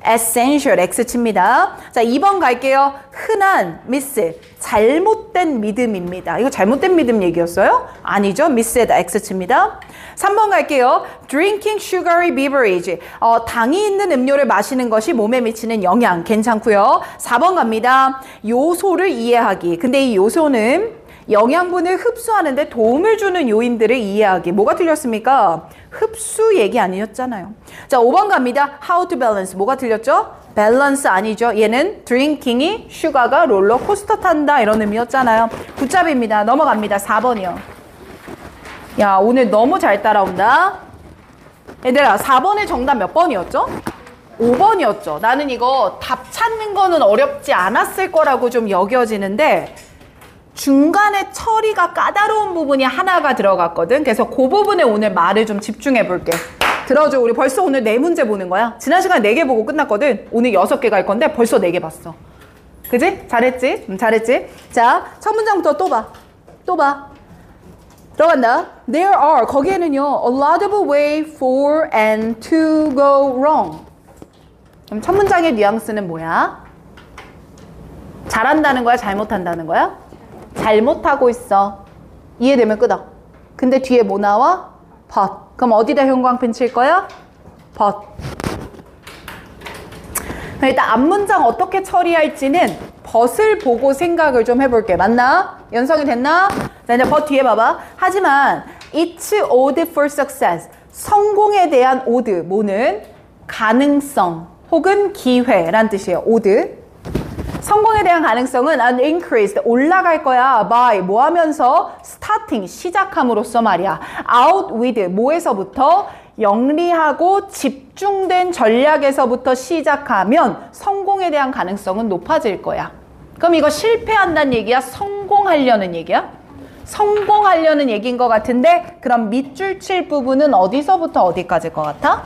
essential, X칩니다. 자, 2번 갈게요. 흔한, miss, 잘못된 믿음입니다. 이거 잘못된 믿음 얘기였어요? 아니죠. miss에다 X칩니다. 3번 갈게요. drinking sugary beverage. 당이 있는 음료를 마시는 것이 몸에 미치는 영향. 괜찮고요. 4번 갑니다. 요소를 이해하기. 근데 이 요소는 영양분을 흡수하는데 도움을 주는 요인들을 이해하기. 뭐가 틀렸습니까? 흡수 얘기 아니었잖아요. 자, 5번 갑니다. How to balance. 뭐가 틀렸죠? 밸런스 아니죠. 얘는 drinking이 슈가가 롤러코스터 탄다 이런 의미였잖아요. 굿잡입니다. 넘어갑니다. 4번이요. 야, 오늘 너무 잘 따라온다. 얘들아, 4번의 정답 몇 번이었죠? 5번이었죠. 나는 이거 답 찾는 거는 어렵지 않았을 거라고 좀 여겨지는데 중간에 처리가 까다로운 부분이 하나가 들어갔거든. 그래서 그 부분에 오늘 말을 좀 집중해 볼게. 들어줘. 우리 벌써 오늘 4문제 보는 거야. 지난 시간에 4개 보고 끝났거든. 오늘 6개 갈 건데 벌써 4개 봤어. 그지? 잘했지? 잘했지? 자, 첫 문장부터 또 봐. 또 봐. 들어간다. There are, 거기에는요, a lot of way for and to go wrong. 그럼 첫 문장의 뉘앙스는 뭐야? 잘한다는 거야? 잘못한다는 거야? 잘못하고 있어. 이해되면 끄덕. 근데 뒤에 뭐 나와? but. 그럼 어디다 형광펜 칠 거야? but. 일단 앞문장 어떻게 처리할지는 but을 보고 생각을 좀 해볼게. 맞나? 연성이 됐나? 자, 이제 but 뒤에 봐봐. 하지만 it's odd for success. 성공에 대한 odd. 뭐는? 가능성 혹은 기회란 뜻이에요. odd. 성공에 대한 가능성은 increased, 올라갈 거야. by, 뭐 하면서? starting, 시작함으로써 말이야. out with, 뭐에서부터? 영리하고 집중된 전략에서부터 시작하면 성공에 대한 가능성은 높아질 거야. 그럼 이거 실패한다는 얘기야? 성공하려는 얘기야? 성공하려는 얘기인 것 같은데 그럼 밑줄 칠 부분은 어디서부터 어디까지일 것 같아?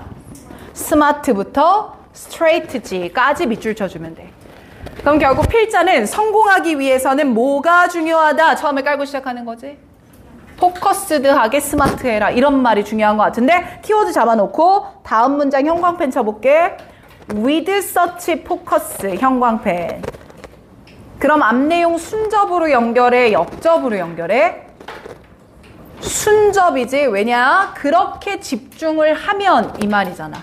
smart부터 straight까지 밑줄 쳐주면 돼. 그럼 결국 필자는 성공하기 위해서는 뭐가 중요하다? 처음에 깔고 시작하는 거지? 포커스드하게 스마트해라. 이런 말이 중요한 것 같은데 키워드 잡아놓고 다음 문장 형광펜 쳐볼게. with such focus 형광펜. 그럼 앞 내용 순접으로 연결해? 역접으로 연결해? 순접이지. 왜냐? 그렇게 집중을 하면 이 말이잖아.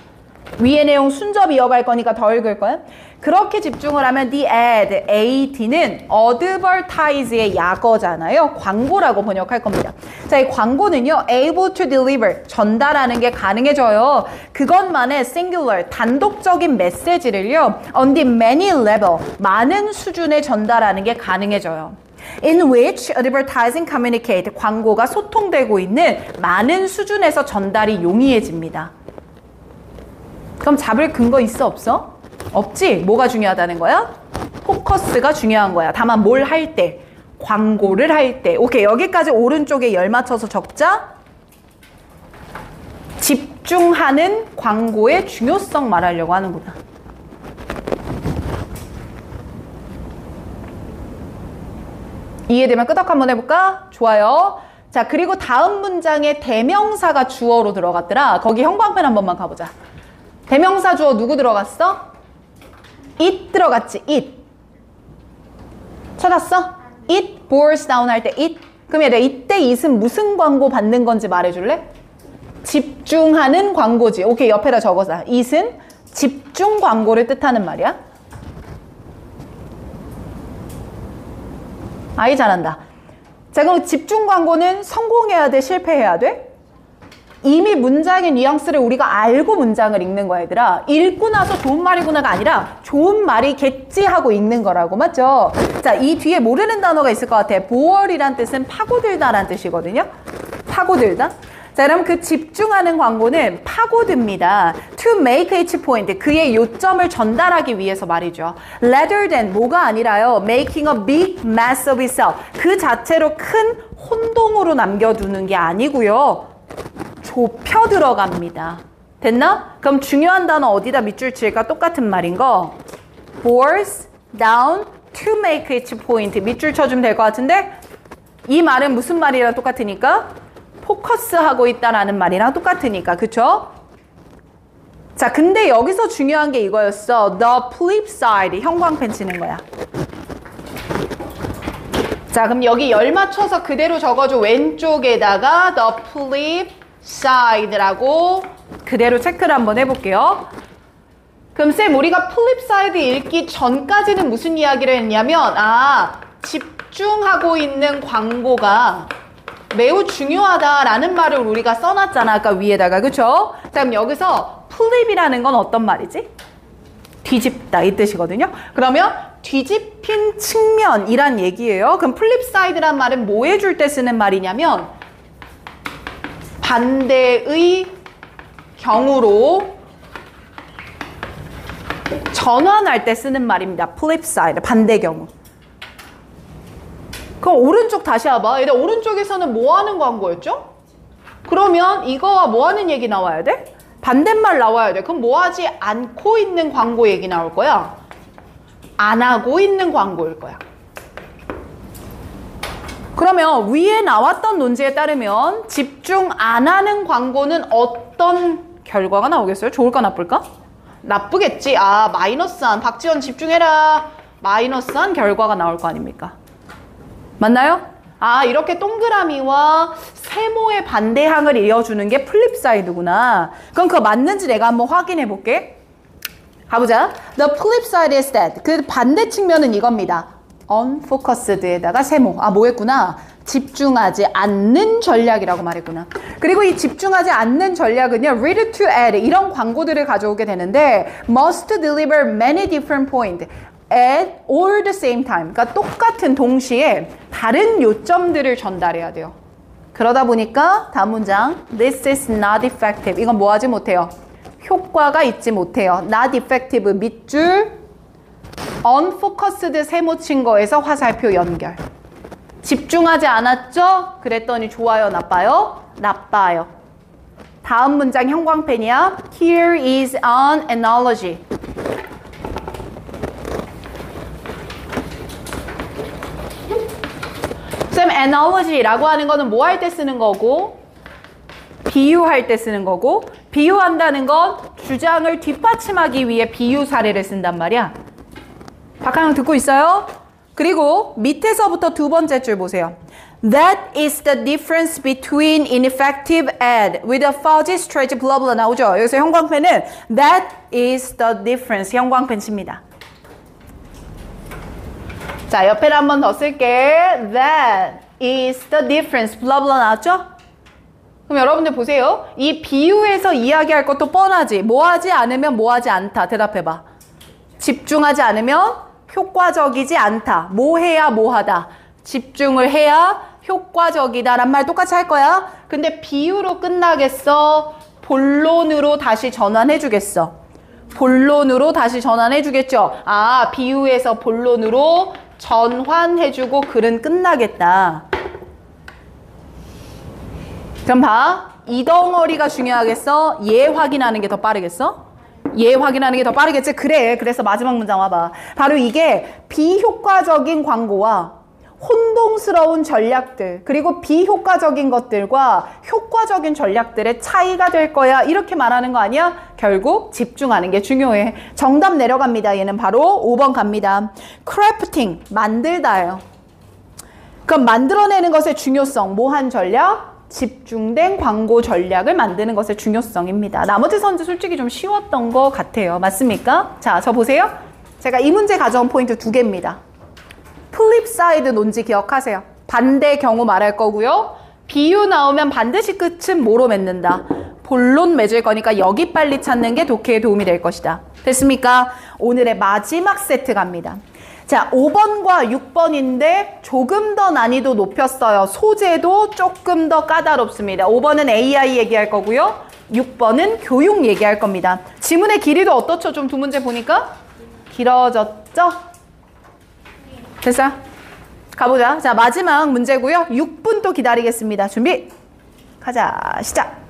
위의 내용 순접 이어갈 거니까 더 읽을 거야. 그렇게 집중을 하면 the ad, ad는 advertise의 약어잖아요. 광고라고 번역할 겁니다. 자, 이 광고는요, able to deliver, 전달하는 게 가능해져요. 그것만의 singular, 단독적인 메시지를요, on the many level, 많은 수준에 전달하는 게 가능해져요. In which advertising communicate, 광고가 소통되고 있는 많은 수준에서 전달이 용이해집니다. 그럼 잡을 근거 있어 없어? 없지? 뭐가 중요하다는 거야? 포커스가 중요한 거야. 다만 뭘 할 때? 광고를 할 때. 오케이, 여기까지 오른쪽에 열 맞춰서 적자. 집중하는 광고의 중요성 말하려고 하는구나. 이해되면 끄덕 한번 해볼까? 좋아요. 자, 그리고 다음 문장에 대명사가 주어로 들어갔더라. 거기 형광펜 한 번만 가보자. 대명사 주어 누구 들어갔어? it 들어갔지, it. 찾았어? it bores down 할 때 it. 그럼 얘들아, 이때 it은 무슨 광고 받는 건지 말해줄래? 집중하는 광고지. 오케이, 옆에다 적어서. it은 집중 광고를 뜻하는 말이야. 아이 잘한다. 자, 그럼 집중 광고는 성공해야 돼? 실패해야 돼? 이미 문장의 뉘앙스를 우리가 알고 문장을 읽는 거야, 얘들아. 읽고 나서 좋은 말이구나가 아니라 좋은 말이겠지 하고 읽는 거라고, 맞죠? 자, 이 뒤에 모르는 단어가 있을 것 같아. bore이란 뜻은 파고들다라는 뜻이거든요. 파고들다. 자, 그럼 그 집중하는 광고는 파고듭니다. To make its point, 그의 요점을 전달하기 위해서 말이죠. Rather than, 뭐가 아니라요. Making a big mess of itself. 그 자체로 큰 혼동으로 남겨두는 게 아니고요. 좁혀 들어갑니다. 됐나? 그럼 중요한 단어 어디다 밑줄 칠까? 똑같은 말인 거. Bores down to make its point. 밑줄 쳐주면 될 것 같은데 이 말은 무슨 말이랑 똑같으니까? 포커스하고 있다라는 말이랑 똑같으니까. 그쵸? 자, 근데 여기서 중요한 게 이거였어. The flip side. 형광펜 치는 거야. 자, 그럼 여기 열 맞춰서 그대로 적어줘. 왼쪽에다가 the flip side라고 그대로 체크를 한번 해볼게요. 그럼 쌤, 우리가 flip side 읽기 전까지는 무슨 이야기를 했냐면, 집중하고 있는 광고가 매우 중요하다라는 말을 우리가 써놨잖아. 아까 위에다가. 그쵸? 자, 그럼 여기서 flip이라는 건 어떤 말이지? 뒤집다 이 뜻이거든요. 그러면 뒤집힌 측면이란 얘기예요. 그럼 flip side란 말은 뭐 해줄 때 쓰는 말이냐면 반대의 경우로 전환할 때 쓰는 말입니다. flip side, 반대 경우. 그럼 오른쪽 다시 와봐. 얘들 오른쪽에서는 뭐 하는 광고였죠? 그러면 이거와 뭐 하는 얘기 나와야 돼? 반대말 나와야 돼. 그럼 뭐 하지 않고 있는 광고 얘기 나올 거야? 안 하고 있는 광고일 거야. 그러면 위에 나왔던 논지에 따르면 집중 안 하는 광고는 어떤 결과가 나오겠어요? 좋을까 나쁠까? 나쁘겠지. 마이너스한. 박지원 집중해라. 마이너스한 결과가 나올 거 아닙니까? 맞나요? 이렇게 동그라미와 세모의 반대항을 이어주는 게 플립 사이드구나. 그럼 그거 맞는지 내가 한번 확인해 볼게. 가보자. The flip side is that. 그 반대 측면은 이겁니다. unfocused에다가 세모. 뭐였구나? 집중하지 않는 전략이라고 말했구나. 그리고 이 집중하지 않는 전략은요, read to add 이런 광고들을 가져오게 되는데 must deliver many different points at all the same time. 그러니까 똑같은 동시에 다른 요점들을 전달해야 돼요. 그러다 보니까 다음 문장 This is not effective. 이건 뭐 하지 못해요? 효과가 있지 못해요. Not effective 밑줄 unfocused 세모 친 거에서 화살표 연결. 집중하지 않았죠? 그랬더니 좋아요, 나빠요? 나빠요. 다음 문장 형광펜이야. Here is an analogy. 쌤, analogy라고 하는 거는 뭐 할 때 쓰는 거고? 비유할 때 쓰는 거고, 비유한다는 건 주장을 뒷받침하기 위해 비유 사례를 쓴단 말이야. 박하영 듣고 있어요? 그리고 밑에서부터 두 번째 줄 보세요. That is the difference between ineffective ad with a fuzzy stretch blah blah 나오죠. 여기서 형광펜은 that is the difference 형광펜 칩니다. 자, 옆에를 한 번 더 쓸게. That is the difference blah blah 나왔죠? 그럼 여러분들 보세요. 이 비유에서 이야기할 것도 뻔하지. 뭐 하지 않으면 뭐 하지 않다. 대답해봐. 집중하지 않으면 효과적이지 않다. 뭐 해야 뭐 하다. 집중을 해야 효과적이다 란 말 똑같이 할 거야. 근데 비유로 끝나겠어? 본론으로 다시 전환해 주겠어? 본론으로 다시 전환해 주겠죠? 아, 비유에서 본론으로 전환해 주고 글은 끝나겠다. 그럼 봐. 이 덩어리가 중요하겠어? 얘 확인하는 게 더 빠르겠어? 얘 확인하는 게 더 빠르겠지? 그래. 그래서 마지막 문장 와봐. 바로 이게 비효과적인 광고와 혼동스러운 전략들 그리고 비효과적인 것들과 효과적인 전략들의 차이가 될 거야. 이렇게 말하는 거 아니야? 결국 집중하는 게 중요해. 정답 내려갑니다. 얘는 바로 5번 갑니다. 크래프팅, 만들다예요. 그럼 만들어내는 것의 중요성, 뭐한 전략? 집중된 광고 전략을 만드는 것의 중요성입니다. 나머지 선지 솔직히 좀 쉬웠던 것 같아요. 맞습니까? 자, 저 보세요. 제가 이 문제 가져온 포인트 2개입니다. 플립 사이드 논지 기억하세요. 반대 경우 말할 거고요. 비유 나오면 반드시 끝은 뭐로 맺는다? 본론 맺을 거니까 여기 빨리 찾는 게 독해에 도움이 될 것이다. 됐습니까? 오늘의 마지막 세트 갑니다. 자, 5번과 6번인데 조금 더 난이도 높였어요. 소재도 조금 더 까다롭습니다. 5번은 AI 얘기할 거고요. 6번은 교육 얘기할 겁니다. 지문의 길이도 어떻죠? 좀 두 문제 보니까 길어졌죠? 됐어요? 가보자. 자, 마지막 문제고요. 6분 또 기다리겠습니다. 준비. 가자. 시작.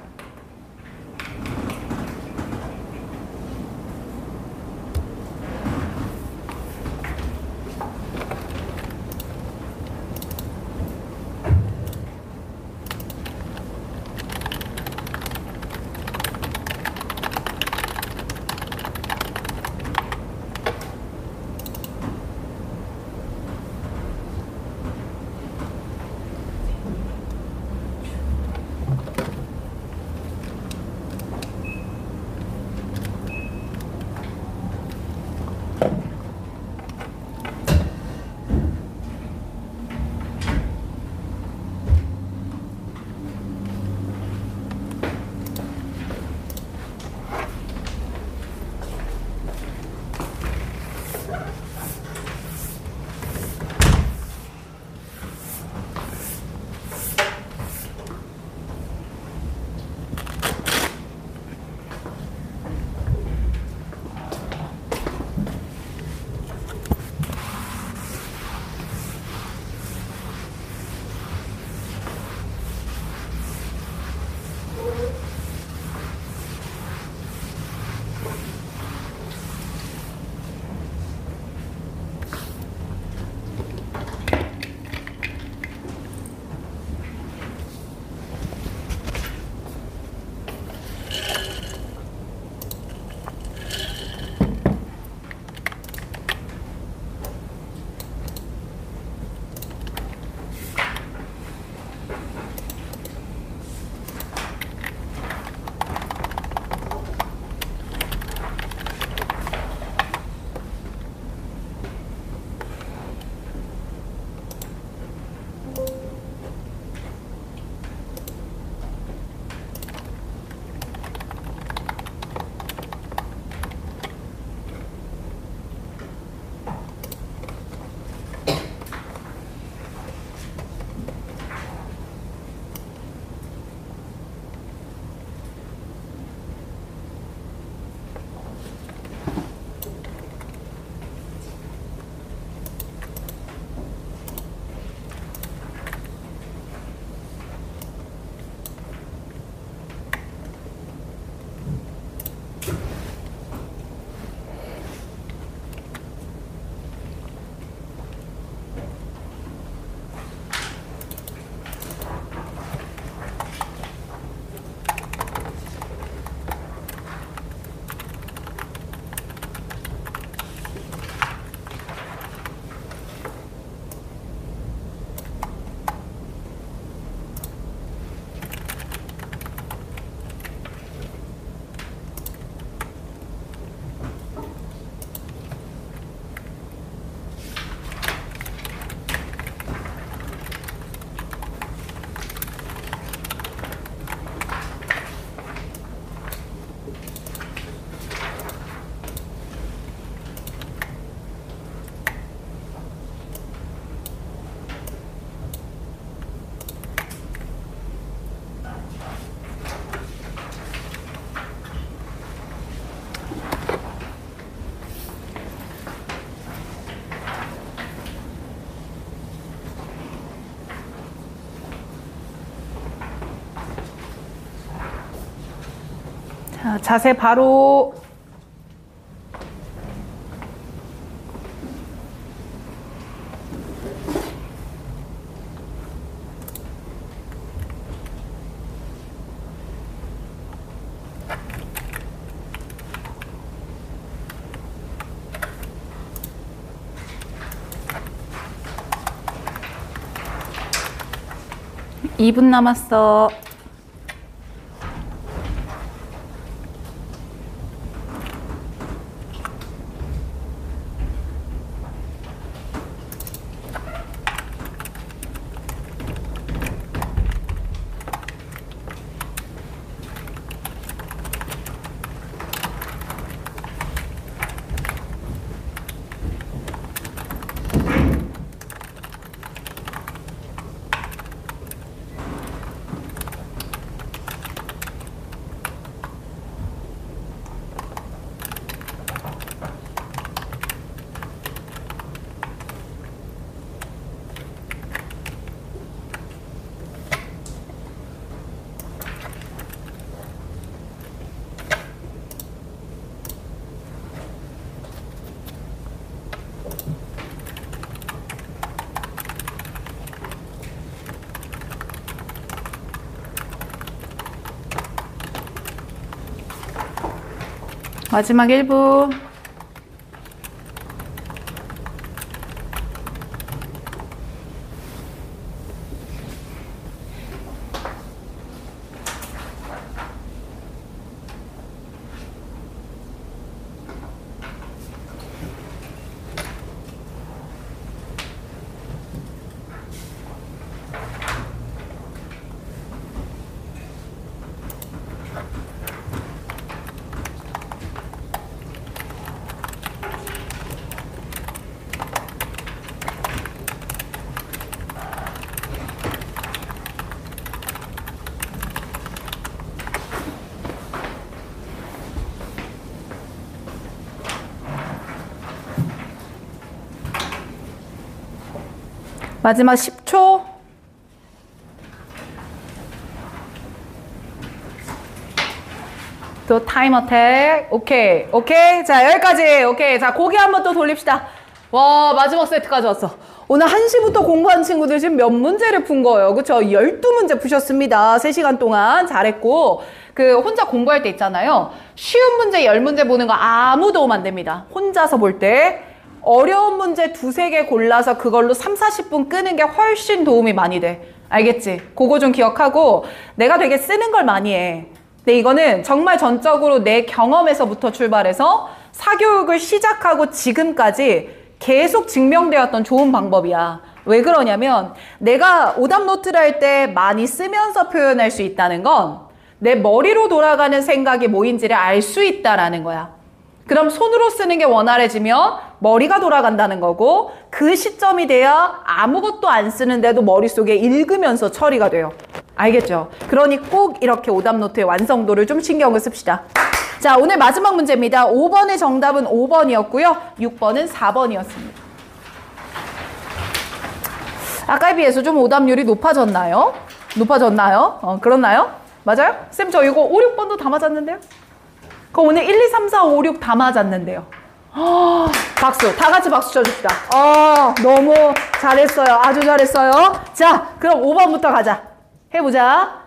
자세 바로. 이 분 남았어. 마지막 1분. 마지막 10초. 또 타임 어택. 오케이. 오케이. 자, 여기까지. 오케이. 자, 고개 한번 또 돌립시다. 와, 마지막 세트까지 왔어. 오늘 1시부터 공부한 친구들 지금 몇 문제를 푼 거예요. 그쵸? 12문제 푸셨습니다. 3시간 동안 잘했고. 혼자 공부할 때 있잖아요. 쉬운 문제 10문제 보는 거 아무 도움 안 됩니다. 혼자서 볼 때. 어려운 문제 2-3개 골라서 그걸로 30-40분 끄는 게 훨씬 도움이 많이 돼. 알겠지? 그거 좀 기억하고. 내가 되게 쓰는 걸 많이 해. 근데 이거는 정말 전적으로 내 경험에서부터 출발해서 사교육을 시작하고 지금까지 계속 증명되었던 좋은 방법이야. 왜 그러냐면 내가 오답 노트를 할 때 많이 쓰면서 표현할 수 있다는 건 내 머리로 돌아가는 생각이 뭐인지를 알 수 있다라는 거야. 그럼 손으로 쓰는 게 원활해지면 머리가 돌아간다는 거고, 그 시점이 돼야 아무것도 안 쓰는데도 머릿속에 읽으면서 처리가 돼요. 알겠죠? 그러니 꼭 이렇게 오답 노트의 완성도를 좀 신경을 씁시다. 자, 오늘 마지막 문제입니다. 5번의 정답은 5번이었고요. 6번은 4번이었습니다. 아까에 비해서 좀 오답률이 높아졌나요? 높아졌나요? 그렇나요? 맞아요? 쌤, 저 이거 5, 6번도 다 맞았는데요? 그럼 오늘 1, 2, 3, 4, 5, 6 다 맞았는데요. 박수. 다 같이 박수 쳐줍시다. 너무 잘했어요. 아주 잘했어요. 자, 그럼 5번부터 가자. 해보자.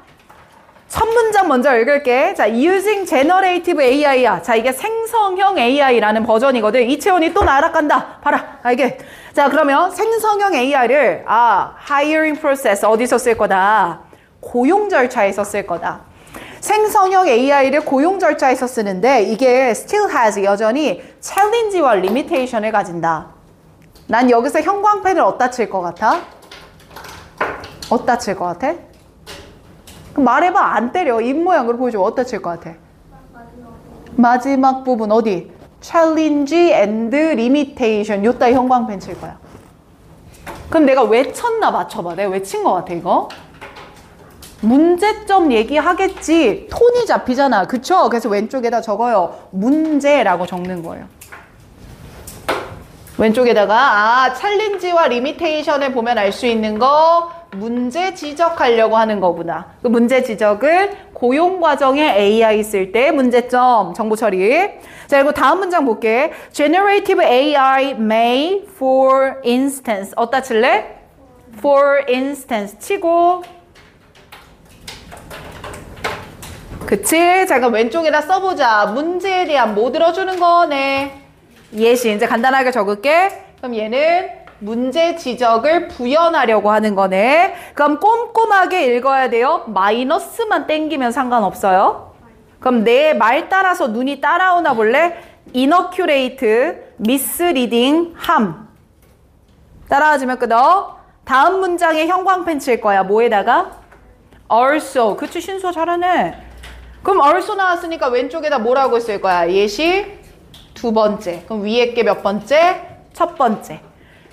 첫 문장 먼저 읽을게. 자, using generative AI야. 자, 이게 생성형 AI라는 버전이거든. 이채원이 또 날아간다. 봐라. 알게. 자, 그러면 생성형 AI를 hiring process 어디서 쓸 거다? 고용 절차에서 쓸 거다. 생성형 AI를 고용 절차에서 쓰는데 이게 still has 여전히 challenge와 limitation을 가진다. 난 여기서 형광펜을 어디다 칠 것 같아? 어디다 칠 것 같아? 그럼 말해봐. 안 때려. 입 모양으로 보여줘. 어디다 칠 것 같아? 마지막 부분 어디? challenge and limitation. 요따 형광펜 칠 거야. 그럼 내가 외쳤나 맞춰봐. 내가 외친 것 같아 이거? 문제점 얘기하겠지. 톤이 잡히잖아. 그쵸? 그래서 왼쪽에다 적어요. 문제라고 적는 거예요. 왼쪽에다가 챌린지와 리미테이션을 보면 알 수 있는 거 문제 지적하려고 하는 거구나. 그 문제 지적을 고용 과정에 AI 쓸 때 문제점 정보 처리. 자, 그리고 다음 문장 볼게. Generative AI may, for instance. 어디다 칠래? For instance 치고. 그치? 자, 그럼 왼쪽에다 써보자. 문제에 대한 뭐 들어주는 거네. 예시. 이제 간단하게 적을게. 그럼 얘는 문제 지적을 부연하려고 하는 거네. 그럼 꼼꼼하게 읽어야 돼요. 마이너스만 땡기면 상관없어요. 그럼 내 말 따라서 눈이 따라오나 볼래? inaccurate, misleading, harm. 따라하지면 끊어. 다음 문장에 형광펜 칠 거야. 뭐에다가? also. 그치, 신수아 잘하네. 그럼 also 나왔으니까 왼쪽에다 뭐라고 쓸 거야? 예시 두 번째. 그럼 위에 게 몇 번째? 첫 번째.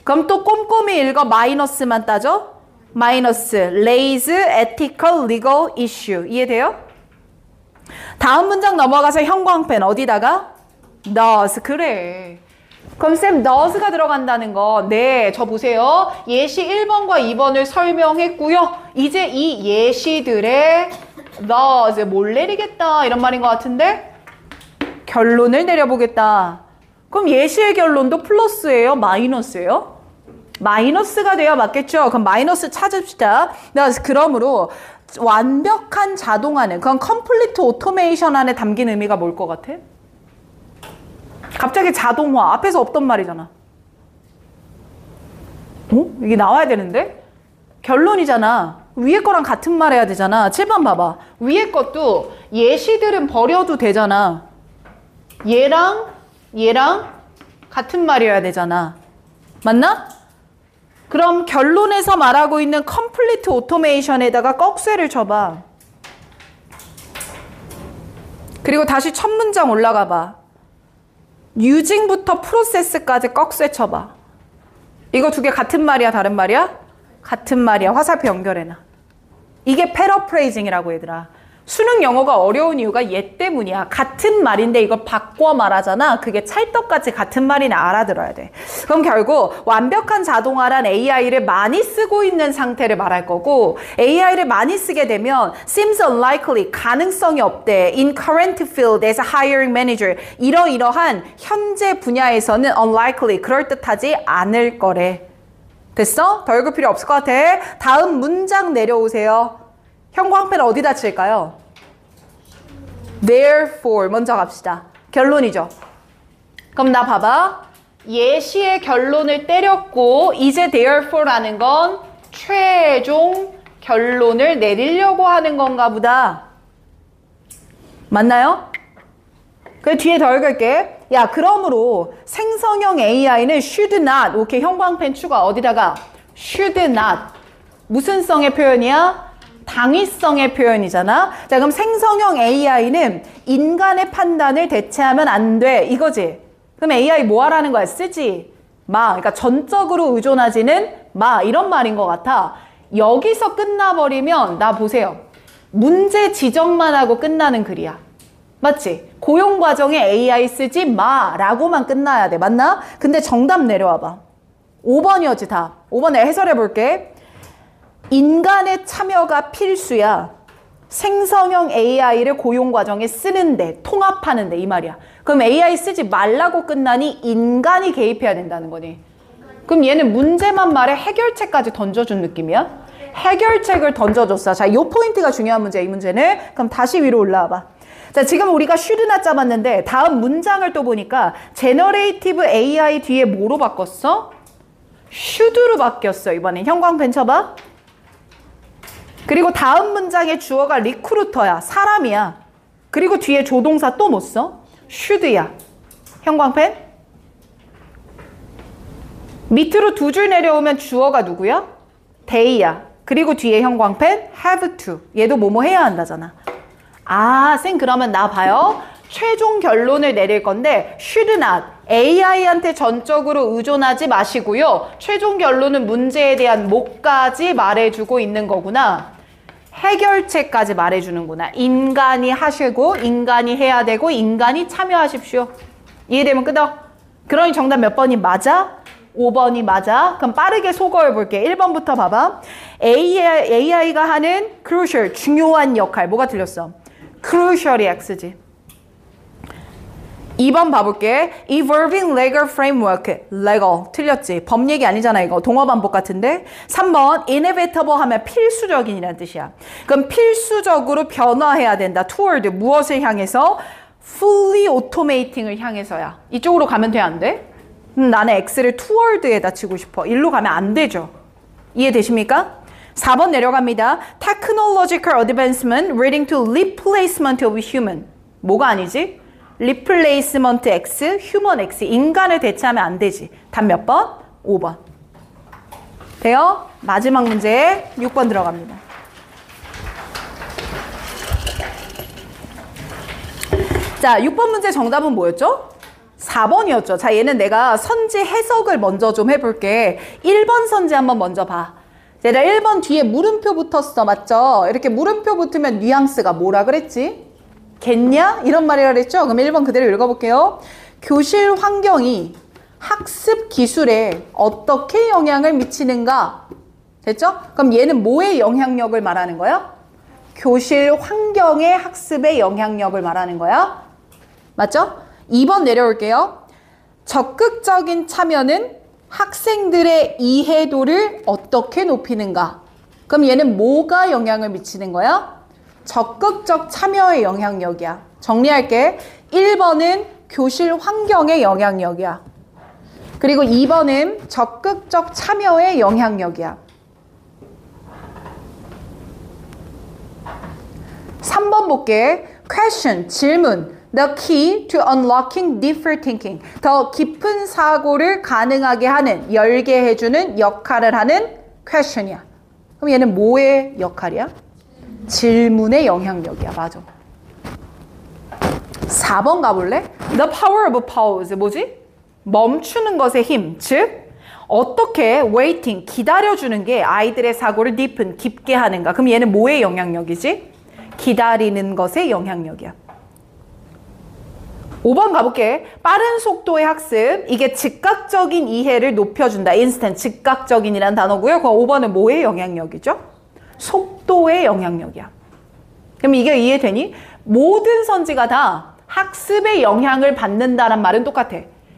그럼 또 꼼꼼히 읽어. 마이너스만 따져. 마이너스 raise ethical legal issue. 이해돼요? 다음 문장 넘어가서 형광펜 어디다가? does. 그래. 그럼 쌤 does가 들어간다는 거. 네, 저 보세요. 예시 1번과 2번을 설명했고요. 이제 이 예시들의 does 뭘 내리겠다 이런 말인 것 같은데 결론을 내려보겠다. 그럼 예시의 결론도 플러스예요? 마이너스예요? 마이너스가 돼야 맞겠죠? 그럼 마이너스 찾읍시다. 그러므로 완벽한 자동화는 그건 컴플리트 오토메이션 안에 담긴 의미가 뭘 것 같아? 갑자기 자동화 앞에서 없던 말이잖아. 어? 이게 나와야 되는데? 결론이잖아. 위에 거랑 같은 말 해야 되잖아. 7번 봐봐. 위에 것도 예시들은 버려도 되잖아. 얘랑 같은 말이어야 되잖아. 맞나? 그럼 결론에서 말하고 있는 컴플리트 오토메이션에다가 꺽쇠를 쳐봐. 그리고 다시 첫 문장 올라가 봐. using부터 프로세스까지 꺽쇠 쳐봐. 이거 두 개 같은 말이야, 다른 말이야? 같은 말이야. 화살표 연결해놔. 이게 패러프레이징이라고 얘들아. 수능 영어가 어려운 이유가 얘 때문이야. 같은 말인데 이걸 바꿔 말하잖아. 그게 찰떡같이 같은 말이나 알아들어야 돼. 그럼 결국 완벽한 자동화란 AI를 많이 쓰고 있는 상태를 말할 거고 AI를 많이 쓰게 되면 seems unlikely, 가능성이 없대. In current field as a hiring manager, 이러이러한 현재 분야에서는 unlikely, 그럴듯하지 않을 거래. 됐어? 더 읽을 필요 없을 것 같아. 다음 문장 내려오세요. 형광펜 어디다 칠까요? Therefore 먼저 갑시다. 결론이죠. 그럼 나 봐봐. 예시의 결론을 때렸고 이제 Therefore라는 건 최종 결론을 내리려고 하는 건가 보다. 맞나요? 그 뒤에 더 읽을게. 야, 그러므로 생성형 AI는 should not. 오케이, 형광펜 추가. 어디다가? should not. 무슨 성의 표현이야? 당위성의 표현이잖아. 자, 그럼 생성형 AI는 인간의 판단을 대체하면 안 돼. 이거지. 그럼 AI 뭐 하라는 거야? 쓰지 마. 그러니까 전적으로 의존하지는 마. 이런 말인 것 같아. 여기서 끝나버리면 나 보세요. 문제 지적만 하고 끝나는 글이야. 맞지? 고용 과정에 AI 쓰지 마 라고만 끝나야 돼. 맞나? 근데 정답 내려와봐. 5번이었지 다. 5번 내가 해설해 볼게. 인간의 참여가 필수야. 생성형 AI를 고용 과정에 쓰는데, 통합하는데 이 말이야. 그럼 AI 쓰지 말라고 끝나니 인간이 개입해야 된다는 거니. 그럼 얘는 문제만 말해 해결책까지 던져준 느낌이야? 해결책을 던져줬어. 자, 이 포인트가 중요한 문제야, 이 문제는. 그럼 다시 위로 올라와 봐. 자, 지금 우리가 should not 잡았는데 다음 문장을 또 보니까 Generative AI 뒤에 뭐로 바꿨어? should로 바뀌었어. 이번엔 형광펜 쳐봐. 그리고 다음 문장의 주어가 리크루터야. 사람이야. 그리고 뒤에 조동사 또 뭐 써? should야. 형광펜. 밑으로 두 줄 내려오면 주어가 누구야? they야. 그리고 뒤에 형광펜 have to. 얘도 뭐뭐 해야 한다잖아. 아, 쌤 그러면 나 봐요. 최종 결론을 내릴 건데 should not. AI한테 전적으로 의존하지 마시고요. 최종 결론은 문제에 대한 뭐까지 말해주고 있는 거구나. 해결책까지 말해주는구나. 인간이 하시고 인간이 해야 되고 인간이 참여하십시오. 이해되면 끄덕. 그러니 정답 몇 번이 맞아? 5번이 맞아. 그럼 빠르게 소거해 볼게. 1번부터 봐봐. AI가 하는 crucial, 중요한 역할. 뭐가 틀렸어? crucial이 X지. 2번 봐볼게. Evolving legal framework. legal. 틀렸지. 법 얘기 아니잖아 이거. 동어 반복 같은데. 3번 inevitable 하면 필수적인이라는 뜻이야. 그럼 필수적으로 변화해야 된다. toward 무엇을 향해서? fully automating을 향해서야. 이쪽으로 가면 돼 안 돼? 나는 X를 toward에다 치고 싶어. 일로 가면 안 되죠. 이해되십니까? 4번 내려갑니다. Technological advancement leading to replacement of human. 뭐가 아니지? replacement X, human X. 인간을 대체하면 안 되지. 답 몇 번? 5번. 돼요? 마지막 문제 6번 들어갑니다. 자, 6번 문제 정답은 뭐였죠? 4번이었죠. 자, 얘는 내가 선지 해석을 먼저 좀 해볼게. 1번 선지 한번 먼저 봐. 얘들아 1번 뒤에 물음표 붙었어. 맞죠? 이렇게 물음표 붙으면 뉘앙스가 뭐라 그랬지? 겠냐? 이런 말이라 그랬죠? 그럼 1번 그대로 읽어볼게요. 교실 환경이 학습 기술에 어떻게 영향을 미치는가? 됐죠? 그럼 얘는 뭐의 영향력을 말하는 거야? 교실 환경의 학습의 영향력을 말하는 거야. 맞죠? 2번 내려올게요. 적극적인 참여는 학생들의 이해도를 어떻게 높이는가? 그럼 얘는 뭐가 영향을 미치는 거야? 적극적 참여의 영향력이야. 정리할게. 1번은 교실 환경의 영향력이야. 그리고 2번은 적극적 참여의 영향력이야. 3번 볼게. Question, 질문. The key to unlocking deeper thinking. 더 깊은 사고를 가능하게 하는, 열게 해주는 역할을 하는 question이야. 그럼 얘는 뭐의 역할이야? 질문의 영향력이야. 맞아. 4번 가볼래? The power of pause. 뭐지? 멈추는 것의 힘. 즉, 어떻게 waiting, 기다려주는 게 아이들의 사고를 deepen, 깊게 하는가. 그럼 얘는 뭐의 영향력이지? 기다리는 것의 영향력이야. 5번 가볼게. 빠른 속도의 학습. 이게 즉각적인 이해를 높여준다. instant, 즉각적인이라는 단어고요. 그 5번은 뭐의 영향력이죠? 속도의 영향력이야. 그럼 이게 이해되니? 모든 선지가 다 학습의 영향을 받는다는 말은 똑같아.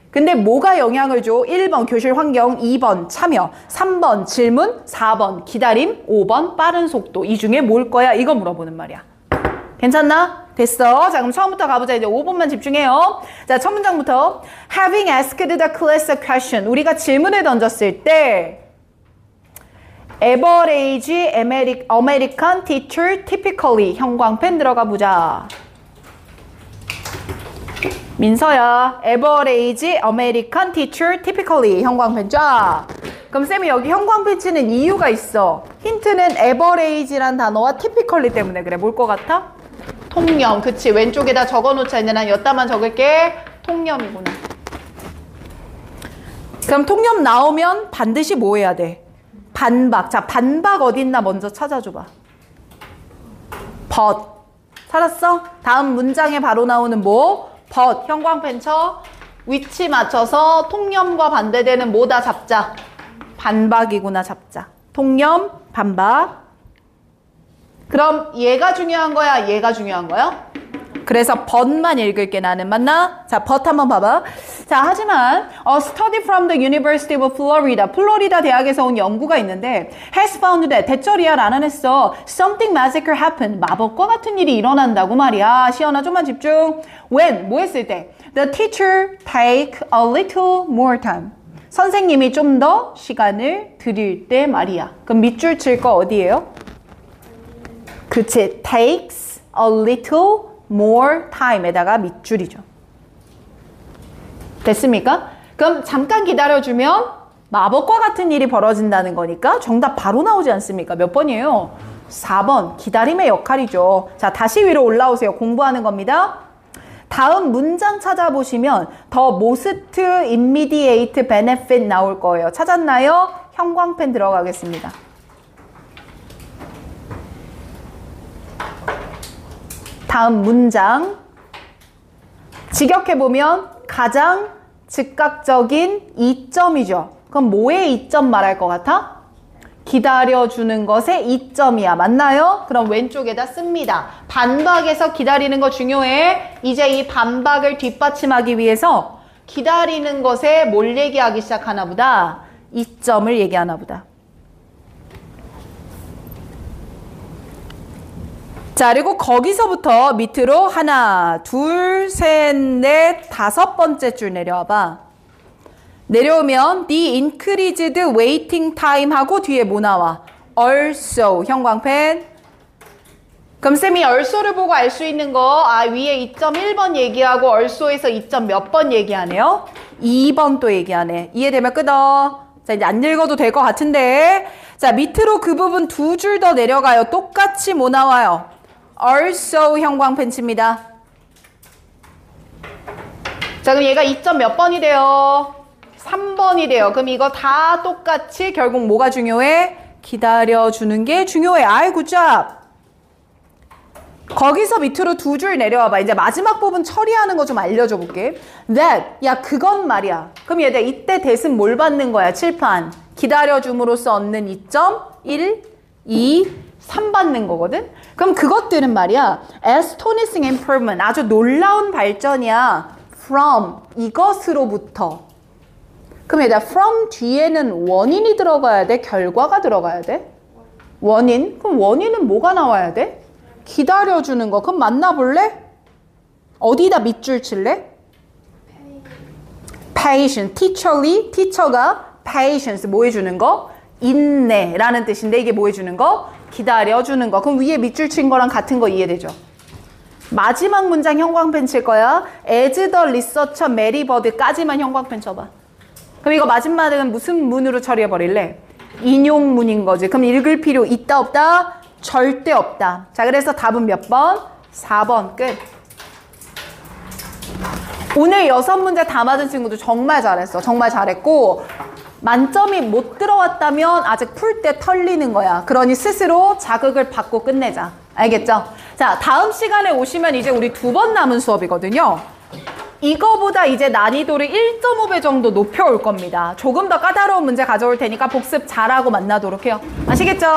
근데 뭐가 영향을 줘? 1번 교실 환경, 2번 참여, 3번 질문, 4번 기다림, 5번 빠른 속도. 이 중에 뭘 거야? 이거 물어보는 말이야. 괜찮나? 됐어. 자, 그럼 처음부터 가보자. 이제 5번만 집중해요. 자, 첫 문장부터. Having asked the class a question. 우리가 질문을 던졌을 때 average American teacher typically. 형광펜 들어가 보자. 민서야. average American teacher typically. 형광펜 쫙. 그럼 쌤이 여기 형광펜 치는 이유가 있어. 힌트는 average란 단어와 typically 때문에 그래. 뭘 것 같아? 통념. 그치. 왼쪽에다 적어놓자. 이제 난 여따만 적을게. 통념이구나. 그럼 통념 나오면 반드시 뭐 해야 돼? 반박. 자, 반박 어딨나 먼저 찾아줘봐. but. 찾았어? 다음 문장에 바로 나오는 뭐? but. 형광펜 쳐. 위치 맞춰서 통념과 반대되는 뭐다 잡자. 반박이구나 잡자. 통념, 반박. 그럼 얘가 중요한 거야? 얘가 중요한 거야? 그래서 but만 읽을게 나는. 맞나? 자, but 한번 봐봐. 자, 하지만 a study from the University of Florida. 플로리다 대학에서 온 연구가 있는데 has found that 대절이야 라는 했어. Something magical happened. 마법과 같은 일이 일어난다고 말이야. 시연아 좀만 집중. When? 뭐 했을 때? The teacher take a little more time. 선생님이 좀 더 시간을 들일 때 말이야. 그럼 밑줄 칠 거 어디예요? 그치. takes a little more time에다가 밑줄이죠. 됐습니까? 그럼 잠깐 기다려주면 마법과 같은 일이 벌어진다는 거니까 정답 바로 나오지 않습니까? 몇 번이에요? 4번. 기다림의 역할이죠. 자, 다시 위로 올라오세요. 공부하는 겁니다. 다음 문장 찾아보시면 더 most immediate benefit 나올 거예요. 찾았나요? 형광펜 들어가겠습니다. 다음 문장. 직역해보면 가장 즉각적인 이점이죠. 그럼 뭐의 2점 말할 것 같아? 기다려주는 것의 2점이야. 맞나요? 그럼 왼쪽에다 씁니다. 반박에서 기다리는 거 중요해. 이제 이 반박을 뒷받침하기 위해서 기다리는 것에 뭘 얘기하기 시작하나 보다. 2점을 얘기하나 보다. 자, 그리고 거기서부터 밑으로 하나, 둘, 셋, 넷, 5번째 줄 내려와봐. 내려오면 the increased waiting time 하고 뒤에 뭐 나와? also 형광펜. 그럼 쌤이 also를 보고 알 수 있는 거 위에 2.1번 얘기하고 also에서 2점 몇 번 얘기하네요? 2번 또 얘기하네. 이해되면 끄덕. 자, 이제 안 읽어도 될 것 같은데. 자, 밑으로 그 부분 2줄 더 내려가요. 똑같이 뭐 나와요? also 형광펜 칩니다. 자, 그럼 얘가 2점 몇 번이 돼요? 3번이 돼요. 그럼 이거 다 똑같이 결국 뭐가 중요해? 기다려주는 게 중요해. 아이 굿잡. 거기서 밑으로 2줄 내려와봐. 이제 마지막 부분 처리하는 거 좀 알려줘 볼게. that. 야, 그건 말이야. 그럼 얘들 이때 대신 뭘 받는 거야? 칠판. 기다려줌으로써 얻는 2.1, 2, 3 받는 거거든? 그럼 그것들은 말이야. astonishing improvement. 아주 놀라운 발전이야. from. 이것으로부터. 그럼 얘들아 from 뒤에는 원인이 들어가야 돼? 결과가 들어가야 돼? 원인? 그럼 원인은 뭐가 나와야 돼? 기다려주는 거. 그럼 만나볼래? 어디다 밑줄 칠래? patience. teacherly. teacher가 patience 뭐 해주는 거? 인내라는 뜻인데 이게 뭐 해주는 거? 기다려주는 거. 그럼 위에 밑줄 친 거랑 같은 거 이해되죠? 마지막 문장 형광펜 칠 거야. as the researcher Mary Bird까지만 형광펜 쳐봐. 그럼 이거 마지막은 무슨 문으로 처리해버릴래? 인용문인 거지. 그럼 읽을 필요 있다 없다? 절대 없다. 자, 그래서 답은 몇 번? 4번 끝. 오늘 6문제 다 맞은 친구도 정말 잘했어. 정말 잘했고 만점이 못 들어왔다면 아직 풀 때 털리는 거야. 그러니 스스로 자극을 받고 끝내자. 알겠죠? 자, 다음 시간에 오시면 이제 우리 2번 남은 수업이거든요. 이거보다 이제 난이도를 1.5배 정도 높여올 겁니다. 조금 더 까다로운 문제 가져올 테니까 복습 잘하고 만나도록 해요. 아시겠죠?